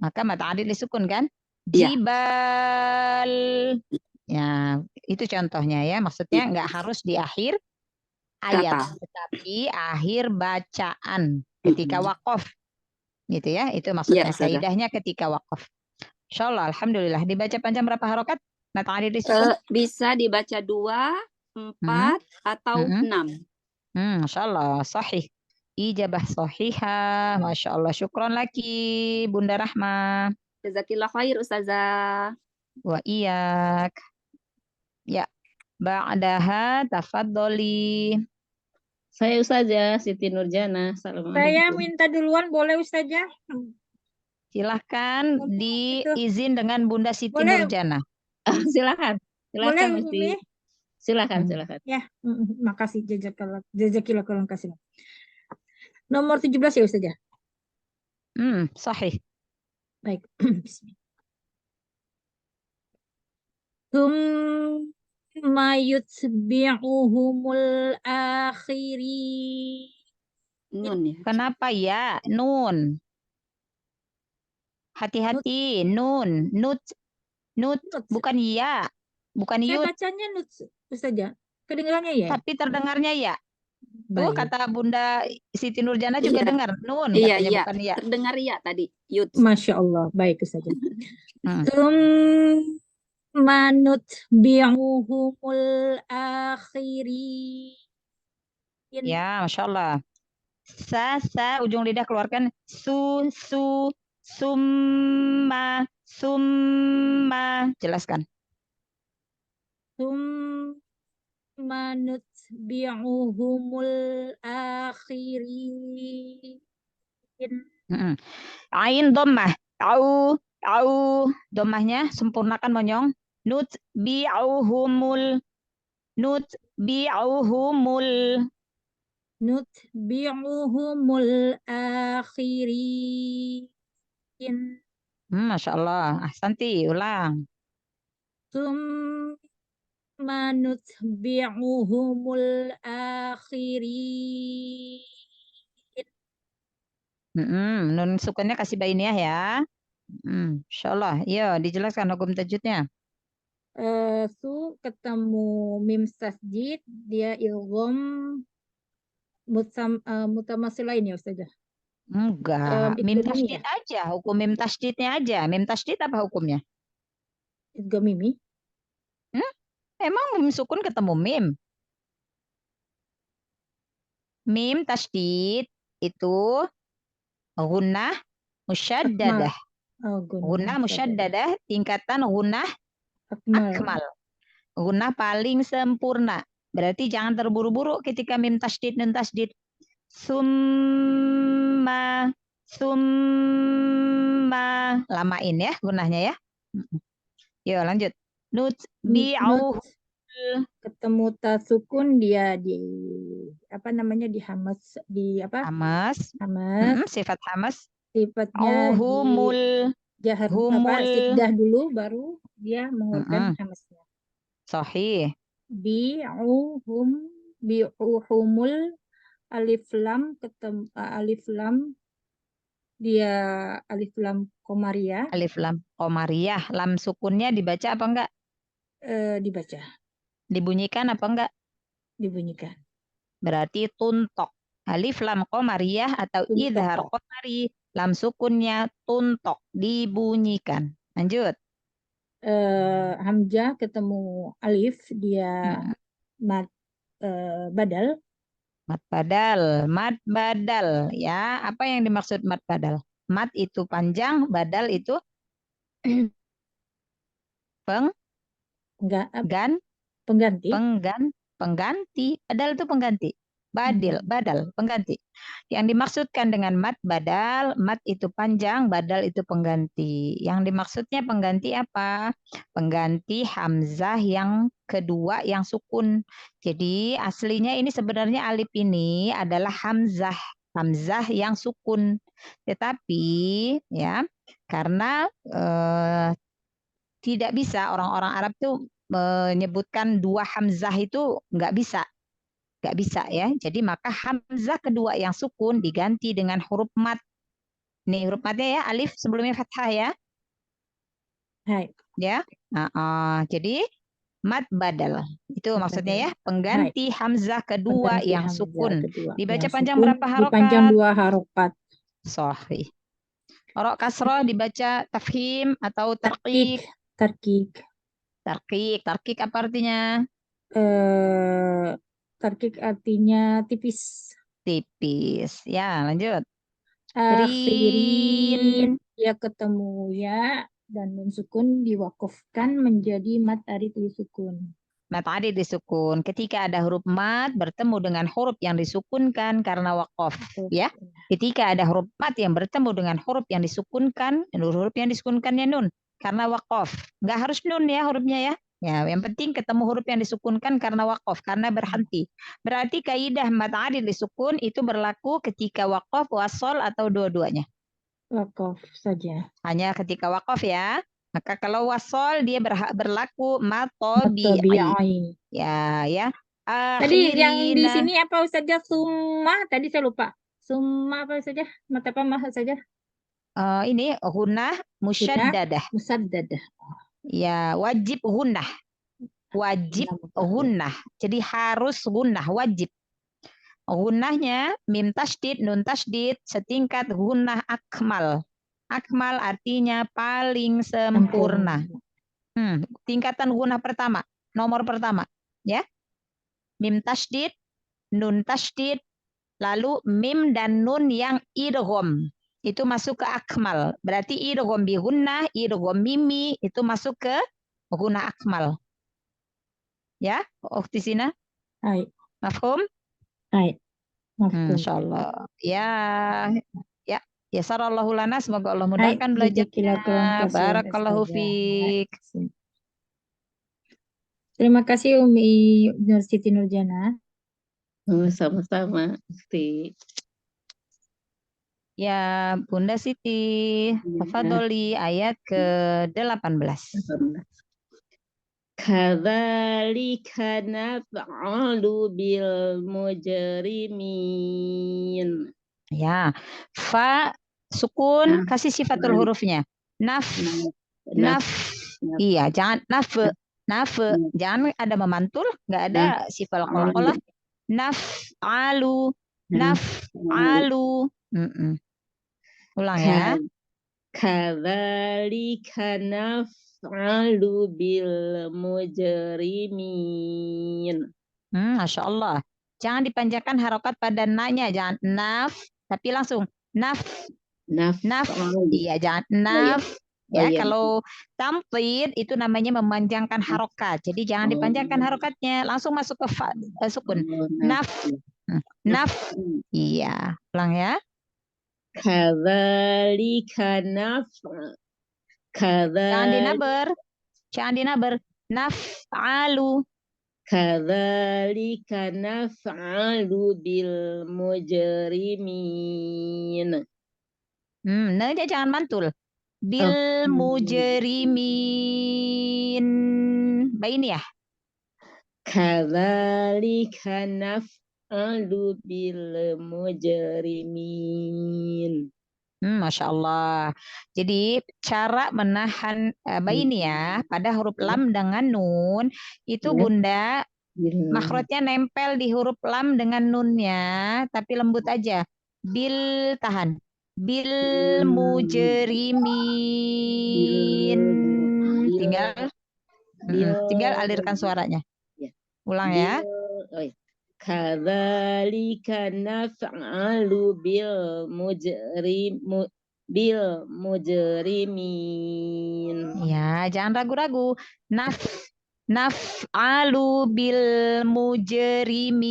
Maka mat alif disukun kan? Iya. Jibal. Ya, itu contohnya ya. Maksudnya enggak harus di akhir ayat, Kata. tetapi akhir bacaan ketika waqaf. Gitu ya. Itu maksudnya Iya, Ustazah. kaidahnya ketika waqaf. Insyaallah, alhamdulillah. Dibaca panjang berapa harokat? Mat adid disukun? Bisa dibaca 2, 4, atau 6. Insyaallah, sahih. Ijabah sahihah. Masya Allah. Syukron laki, Bunda Rahma. Jazakillah khair, Ustazah. Wa iyak. Ya. Ba'daha tafaddoli. Saya Ustazah Siti Nurjana. Assalamualaikum. Saya minta duluan, boleh Ustazah? Silahkan diizin dengan Bunda Siti Boleh. Nurjana. Silakan. Boleh, Silakan Umi? Usti. Silakan. Ya, makasih. Jazakillah khairan katsiran. Nomor 17 ya Ustazah? Sahih. Baik. Bismillah. Tsumma yutbi'uhumul akhiri. Nun ya. Kenapa ya? Nun. Hati-hati. Nun. Nut. Bukan ya. Bukan Saya yut. bacanya nut Ustazah. Kedengarannya ya? Tapi terdengarnya ya. Tuh Baik. kata Bunda Siti Nurjana juga Iya. dengar. Nun Iya, katanya iya. bukan ya. Terdengar ya tadi. Yud. Masya Allah. Baik Ustazah. Tsumma nutbi'uhumul akhiri. Ya, Masya Allah. Sa, ujung lidah keluarkan. Summa. Jelaskan. Tsumma nutbi'uhumul akhiri. Ain dhammah. Au. Dhammahnya sempurnakan monyong. Nutbi'uhumul akhirin. Masya Allah. Ahsanti, ulang. Tsumma nutbi'uhumul akhirin. Nun sukunnya kasih bainiyah ya. Masya Allah. Yo, dijelaskan hukum tajwidnya. Ketemu mim tasjid, dia ilgham mutamasilain ya Ustazah? Enggak, mim idgham tasydid aja, hukum mim tasydidnya aja. Mim tasydid apa hukumnya? Idgham mimi. Emang mim sukun ketemu mim? Mim tasydid itu gunnah musyaddadah. Gunnah musyaddadah tingkatan gunnah akmal. Gunnah paling sempurna. Berarti jangan terburu-buru ketika mim tasydid nun tasydid. Summa lamain ya gunnahnya ya. Yo lanjut. Nutbi'uh. Ketemu tasukun dia di apa namanya di hamas di apa? Hamas. Sifat hamas. Sifatnya humul. Jahar sifdah dulu baru dia mengeluarkan hamasnya. Sahih. Bi'uhumul alif lam ketemu alif lam dia alif lam komariah Alif lam qamariyah. Lam sukunnya dibaca apa enggak? dibaca, Dibunyikan apa enggak? dibunyikan. Berarti tuntok. Alif lam qamariyah atau idhar Tuntok. qamari. Lam sukunnya tuntok. Dibunyikan. Lanjut. Hamzah ketemu alif, dia Mm, mad badal. Mad badal ya. Apa yang dimaksud mad badal? Mad itu panjang, badal itu Enggak, penggan, pengganti. pengganti. Badal itu pengganti. Badal, pengganti. Yang dimaksudkan dengan mad badal, mad itu panjang, badal itu pengganti. Yang dimaksudnya pengganti apa? Pengganti hamzah yang kedua yang sukun. Jadi aslinya ini sebenarnya alif ini adalah hamzah yang sukun. Tetapi ya karena tidak bisa orang-orang Arab tuh menyebutkan dua hamzah itu nggak bisa ya. Jadi maka hamzah kedua yang sukun diganti dengan huruf mat. Nih huruf matnya ya, alif sebelumnya fathah ya. Hai. Ya. Jadi mat badal. Itu Mat maksudnya badal. ya, pengganti hamzah kedua Pengganti yang hamzah sukun. kedua Dibaca yang panjang sukun, berapa harokat? dipanjang 2 harokat. Sahih. Rok kasroh dibaca tafhim atau tarqiq? Tarkik. Tarqiq apa artinya? Tarkik artinya tipis. Tipis. Ya, lanjut. Akhirin, dia ketemu ya dan nun sukun diwakafkan menjadi mat arid li sukun. Mat arid disukun. Ketika ada huruf mat bertemu dengan huruf yang disukunkan karena wakaf. Ya. Ketika ada huruf mat yang bertemu dengan huruf yang disukunkan, huruf yang disukunkannya nun karena wakaf. Nggak harus nun ya hurufnya ya. Ya, yang penting ketemu huruf yang disukunkan karena wakaf, karena berhenti. Berarti kaidah mat arid disukun itu berlaku ketika wakaf, wasol atau dua-duanya. Wakaf saja. Hanya ketika wakaf ya. Maka kalau wasol dia berlaku matobi'i. Ya. Tadi yang di Akhirina. sini apa saja summa? Tadi saya lupa. Summa apa saja? Mata apa saja? Ini gunnah musyaddadah. Musaddadah. Ya, wajib gunnah. Wajib gunnah. Jadi harus gunnah, wajib. Gunnahnya mim tasydid, nun tasydid setingkat gunnah akmal. Akmal artinya paling sempurna. Tingkatan gunnah pertama, nomor pertama, ya. Mim tasydid, nun tasydid, lalu mim dan nun yang idgham. Itu masuk ke akmal. Berarti idgham bi gunnah, idgham mimi itu masuk ke gunnah akmal. Ya, Ukhti Sina? Hai. Mafhum? Hai. Mafhum. Insyaallah. Ya sarallahu lana, semoga Allah mudahkan belajarnya. Barakallahu fiik. Terima kasih Umi Nur Siti Nurjana. Sama-sama, Usti. Ya, Bunda Siti, tafadholi ayat ke-18. Kadzalika naf'alu bil mujrimin. Ya, fa sukun kasih sifatul hurufnya. Naf. Iya, jangan naf. Jangan ada memantul, nggak ada sifat qalqalah. Naf'alu. Ulang ya. Kadzalika naf'alu bil mujrimin. Masya Allah. Jangan dipanjangkan harokat pada na-nya, jangan naf, tapi langsung naf. Iya, jangan naf. Kalau tamtid itu namanya memanjangkan harokat. Jadi jangan dipanjangkan harokatnya, langsung masuk ke sukun. Naf. Iya, ulang ya. Kadzalika Jangan dinaber. Naf'alu. Kadzalika naf'alu bil mujrimin. Nah, jangan mantul. Bil mujrimin. Baik ini ya. Masya Allah. Jadi cara menahan baini ya pada huruf lam dengan nun itu Ya. Bunda Bil. makhrajnya nempel di huruf lam dengan nunnya, tapi lembut aja. Bil tahan. Bil mujrimin. Tinggal tinggal alirkan suaranya. Ya. Ulang ya. Kadzalika naf'alu bil mujrimin. Ya, jangan ragu-ragu. Naf'alu bil mujrimin.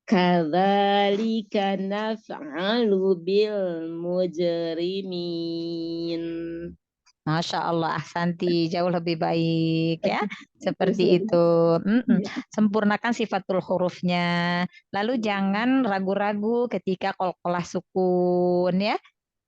Kadzalika naf'alu bil mujrimin. Masya Allah, ahsanti, jauh lebih baik ya. Seperti itu. Sempurnakan sifatul hurufnya. Lalu jangan ragu-ragu ketika qalqalah sukun ya.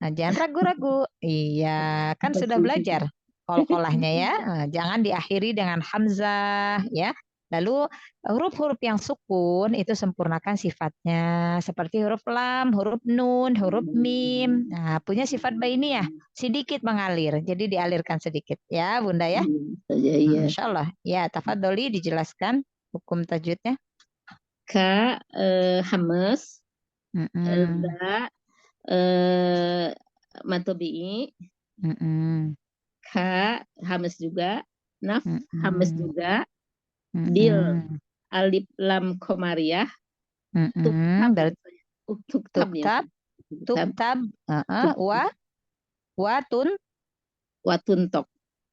Nah, jangan ragu-ragu. Iya, kan sudah belajar qalqalahnya ya. Nah, jangan diakhiri dengan hamzah ya. Lalu huruf-huruf yang sukun itu sempurnakan sifatnya seperti huruf lam, huruf nun, huruf mim. Nah, punya sifat bainiyah sedikit mengalir. Jadi dialirkan sedikit ya, Bunda ya. Iya. Masya Allah. Ya, tafadholi dijelaskan hukum tajwidnya. Ka hamas, za matobi'i, ka hamas juga, naf hamas juga, bil alif lam komariah, tuktab, watuntok.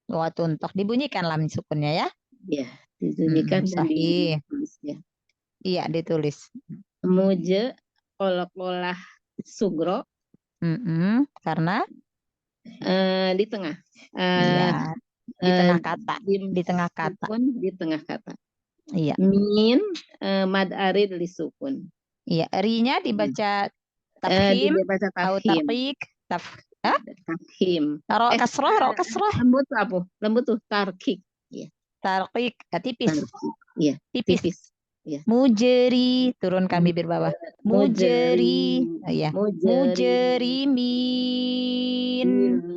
Watuntok dibunyikan lam sukunnya ya. Iya, dibunyikan dan sahih. ditulis ya. Iya, ditulis. Muje qalqalah sugro. Karena di tengah. Iya, di tengah kata. Di tengah kata. Di tengah kata. Iya. Min mad arid li sukun. Iya, ri-nya dibaca tafhim atau tarqiq, tafhim. Ro kasroh. Lembut apa? Lembut tuh tarqiq. Iya. Tarqiq, tipis. Iya, tipis. Ya. Mujeri, turunkan bibir bawah. Mujeri, ya. Mujerimin,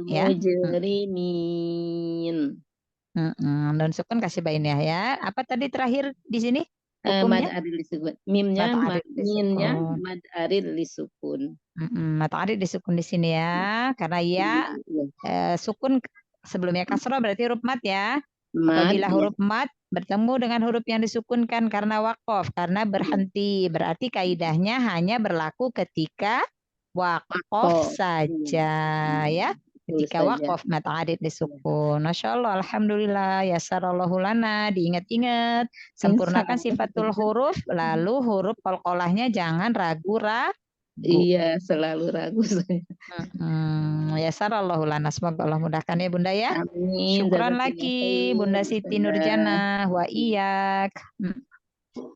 ya. Mujerimin. Dan sukun kasih bainnya ya. Apa tadi terakhir di sini? Mad arid disukun. Mimnya mad arid disukun. Mad arid disukun di sini ya. Karena ya sukun sebelumnya kasroh berarti huruf mad ya. Apabila huruf mad bertemu dengan huruf yang disukunkan karena waqaf, karena berhenti, berarti kaidahnya hanya berlaku ketika waqaf saja ya. Ketika waqaf mad arid disukun. Masya Allah, alhamdulillah, yasarallahu lana, diingat-ingat, sempurnakan sifatul huruf, lalu huruf qalqalahnya jangan ragu-ragu. Iya, selalu ragu saya. Yasarallahu lana, semoga Allah mudahkan ya Bunda ya. Amin. Syukran lagi Bunda Siti Nurjana wa iyak.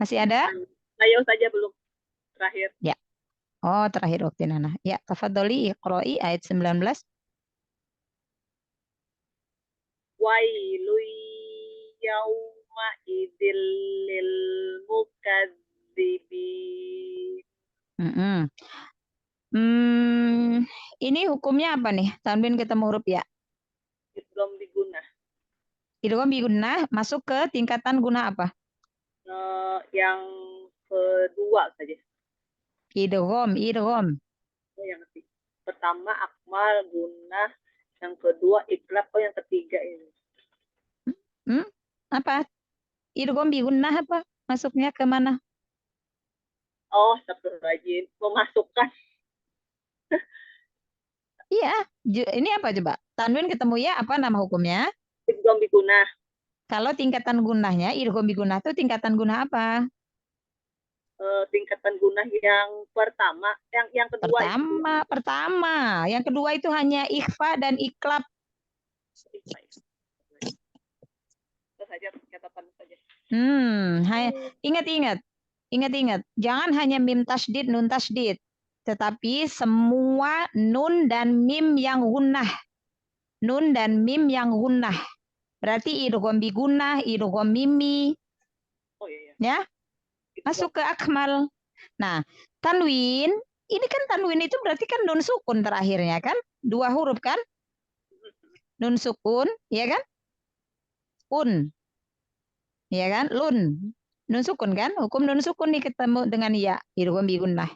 Masih ada? Saya saja belum terakhir. Ya. Oh, terakhir waktu Nana. Ya, tafadholi iqra'i ayat 19. Wailu yauma idzil lil mukadzibin. Ini hukumnya apa nih? Tanwin ketemu huruf ya. Idgham bigunah. Idgham bigunah masuk ke tingkatan guna apa? Yang kedua saja. Idgham. Oh, yang ketiga. Pertama akmal gunah, yang kedua iklab, yang ketiga ini. Apa? Idgham bigunah apa? Masuknya ke mana? Oh, astagfirullahaladzim. Memasukkan. Iya, ini apa coba? Tanwin ketemu ya, apa nama hukumnya? Idgham bigunah. Kalau tingkatan gunahnya, idgham bigunah itu tingkatan gunah apa? Tingkatan gunah yang pertama, yang kedua. Pertama. Yang kedua itu hanya ikhfa dan iklab. Itu saja catatan saja. Ingat. Jangan hanya mim tasydid, nun tasydid. Tetapi semua nun dan mim yang gunnah. Berarti idgham bi gunnah, idgham mimi. Oh iya. Ya. Masuk ke akmal. Nah, tanwin ini kan tanwin itu berarti kan nun sukun terakhirnya kan? 2 huruf kan? Nun sukun, ya kan? Un. Ya kan? Lun. Nun sukun kan? Hukum nun sukun nih ketemu dengan ya. Idgham bi gunnah.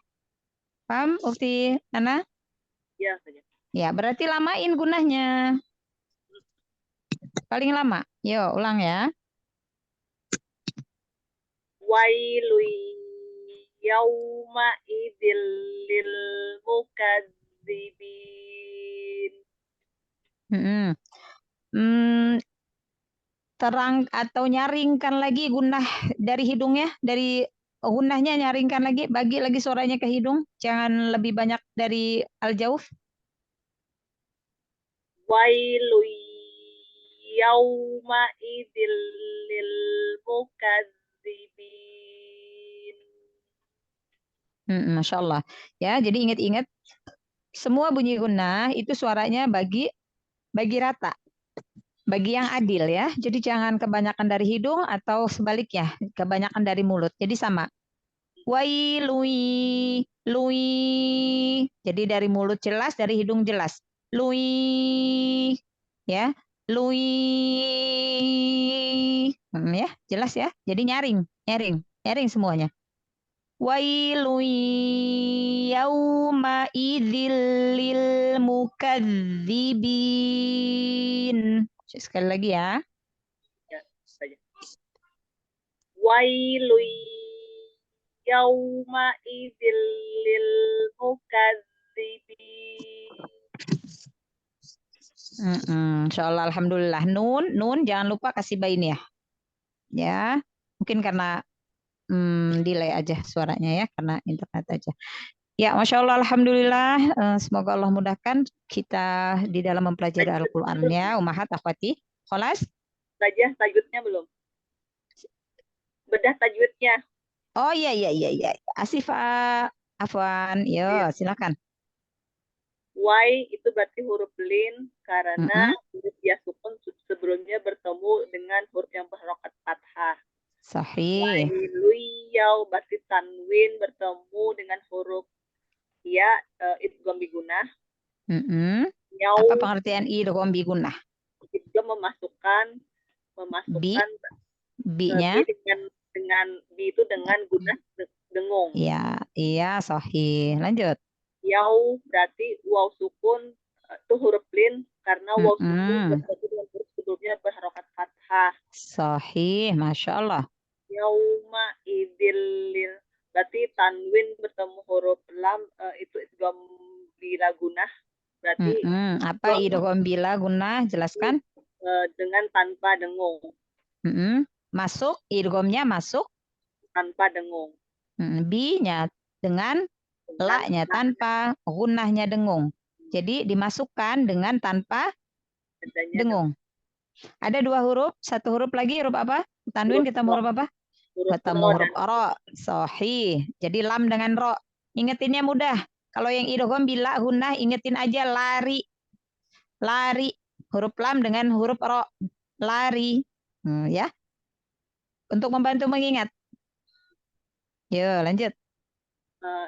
Paham, Ukti Ana? Ya, Ustazah. Ya, berarti lamain gunahnya. Paling lama. Yo, ulang ya. Wailu yauma idzil lil mukadzibin. Terang atau nyaringkan lagi gunah dari hidungnya, dari gunahnya nyaringkan lagi, bagi lagi suaranya ke hidung, jangan lebih banyak dari al-jauf. Wailu yauma idzil lil mukadzibin. Masya Allah. Ya, jadi ingat-ingat semua bunyi gunah itu suaranya bagi rata. Bagi yang adil ya. Jadi jangan kebanyakan dari hidung atau sebaliknya, kebanyakan dari mulut. Jadi sama. Wai lui lui. Jadi dari mulut jelas, dari hidung jelas. Lui ya. Lui. Ya, jelas ya. Jadi nyaring semuanya. Wailu yauma idzil lil mukadzibin. Sekali lagi ya. Ya, Ustazah. Wailu yauma idzil lil mukadzibin. Insyaallah, alhamdulillah. Nun jangan lupa kasih bain ya. Ya, mungkin karena delay aja suaranya ya, karena internet aja. Ya, Masya Allah, alhamdulillah. Semoga Allah mudahkan kita di dalam mempelajari Al-Quran ya, Ummahat Akhwati. Kholas? Ustazah, tajwidnya belum? Bedah tajwidnya. Oh iya. Asifah, Afwan. Yo, silakan. Y itu berarti huruf lin karena huruf ya sukun sebelumnya bertemu dengan huruf yang berharokat fathah. Sahih. Wailuyau berarti tanwin bertemu dengan huruf ya idgham bi gunnah. Apa pengertian idgham bi gunnah? Idgham memasukkan B-nya dengan B itu dengan gunnah dengung. Iya, sahih. Lanjut. Yau berarti waw sukun itu huruf lin karena waw sukun bertemu dengan huruf sebelumnya berharokat fathah. Sahih, Masya Allah. Yauma idil berarti tanwin bertemu huruf lam itu idgham bila gunnah berarti apa idgham bila gunnah, jelaskan. Dengan tanpa dengung. Masuk, idghamnya masuk tanpa dengung. B-nya dengan la-nya tanpa, gunnahnya dengung. Jadi dimasukkan dengan tanpa dengung. Ada 2 huruf, 1 huruf lagi huruf apa? Tanwin ketemu huruf apa? Ketemu huruf ro. Sahih. Jadi lam dengan ro. Ingetinnya mudah. Kalau yang idgham bila gunnah ingetin aja lari. Lari. Huruf lam dengan huruf ro. Lari. Ya. Untuk membantu mengingat. Yo, lanjut.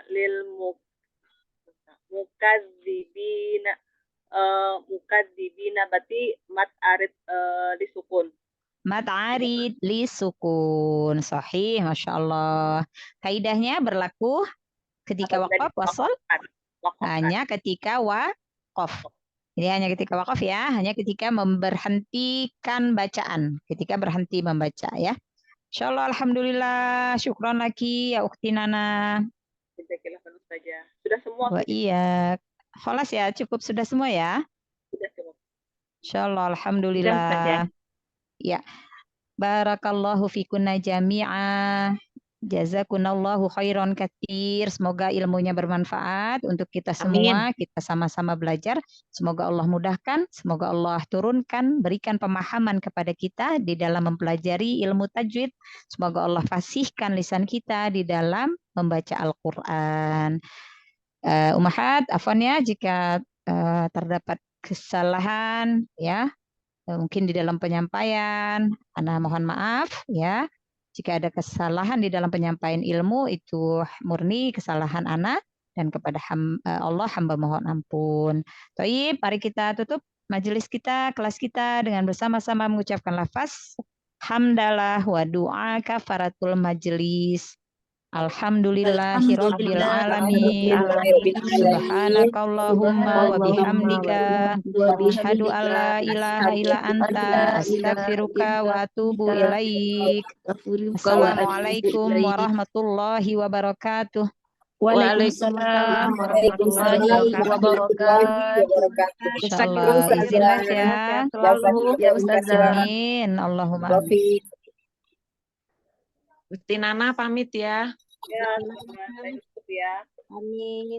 Lil mukadzibina mukadzibina berarti mat arid disukun. Mat arid li sukun. Sahih, Masya Allah. Kaidahnya berlaku ketika waqaf, wasol, hanya ketika waqaf. Jadi hanya ketika waqaf ya, hanya ketika memberhentikan bacaan, ketika berhenti membaca ya. Insya Allah, alhamdulillah, syukron lagi ya Ukti Nana. Sudah semua. Iya. Kholas ya, cukup sudah semua ya. Sudah semua. Insya Allah, alhamdulillah. Ya, barakallahu fikunna jami'ah. Jazakunallahu khairan katsir. Semoga ilmunya bermanfaat untuk kita semua. Kita sama-sama belajar. Semoga Allah mudahkan, semoga Allah turunkan, berikan pemahaman kepada kita di dalam mempelajari ilmu tajwid. Semoga Allah fasihkan lisan kita di dalam membaca Al-Qur'an. Ummahat, afwan ya jika terdapat kesalahan ya. Mungkin di dalam penyampaian, Ana mohon maaf ya. Jika ada kesalahan di dalam penyampaian ilmu itu murni kesalahan Ana. dan kepada Allah hamba mohon ampun. Toib, mari kita tutup majelis kita, kelas kita dengan bersama-sama mengucapkan lafaz hamdalah wa du'a kafaratul majelis. Alhamdulillahirabbil alamin. Subhanakallahumma wa bihamdika asyhadu an la ilaha illa anta astaghfiruka wa atubu ilaik. Assalamualaikum warahmatullahi wabarakatuh. Waalaikumsalam warahmatullahi wabarakatuh. Insyaallah izinlah ya. Selalu ya Ustazah. Amin. Allahumma amin. Gusti Nana pamit ya. Ya, saya ikut ya. Amin.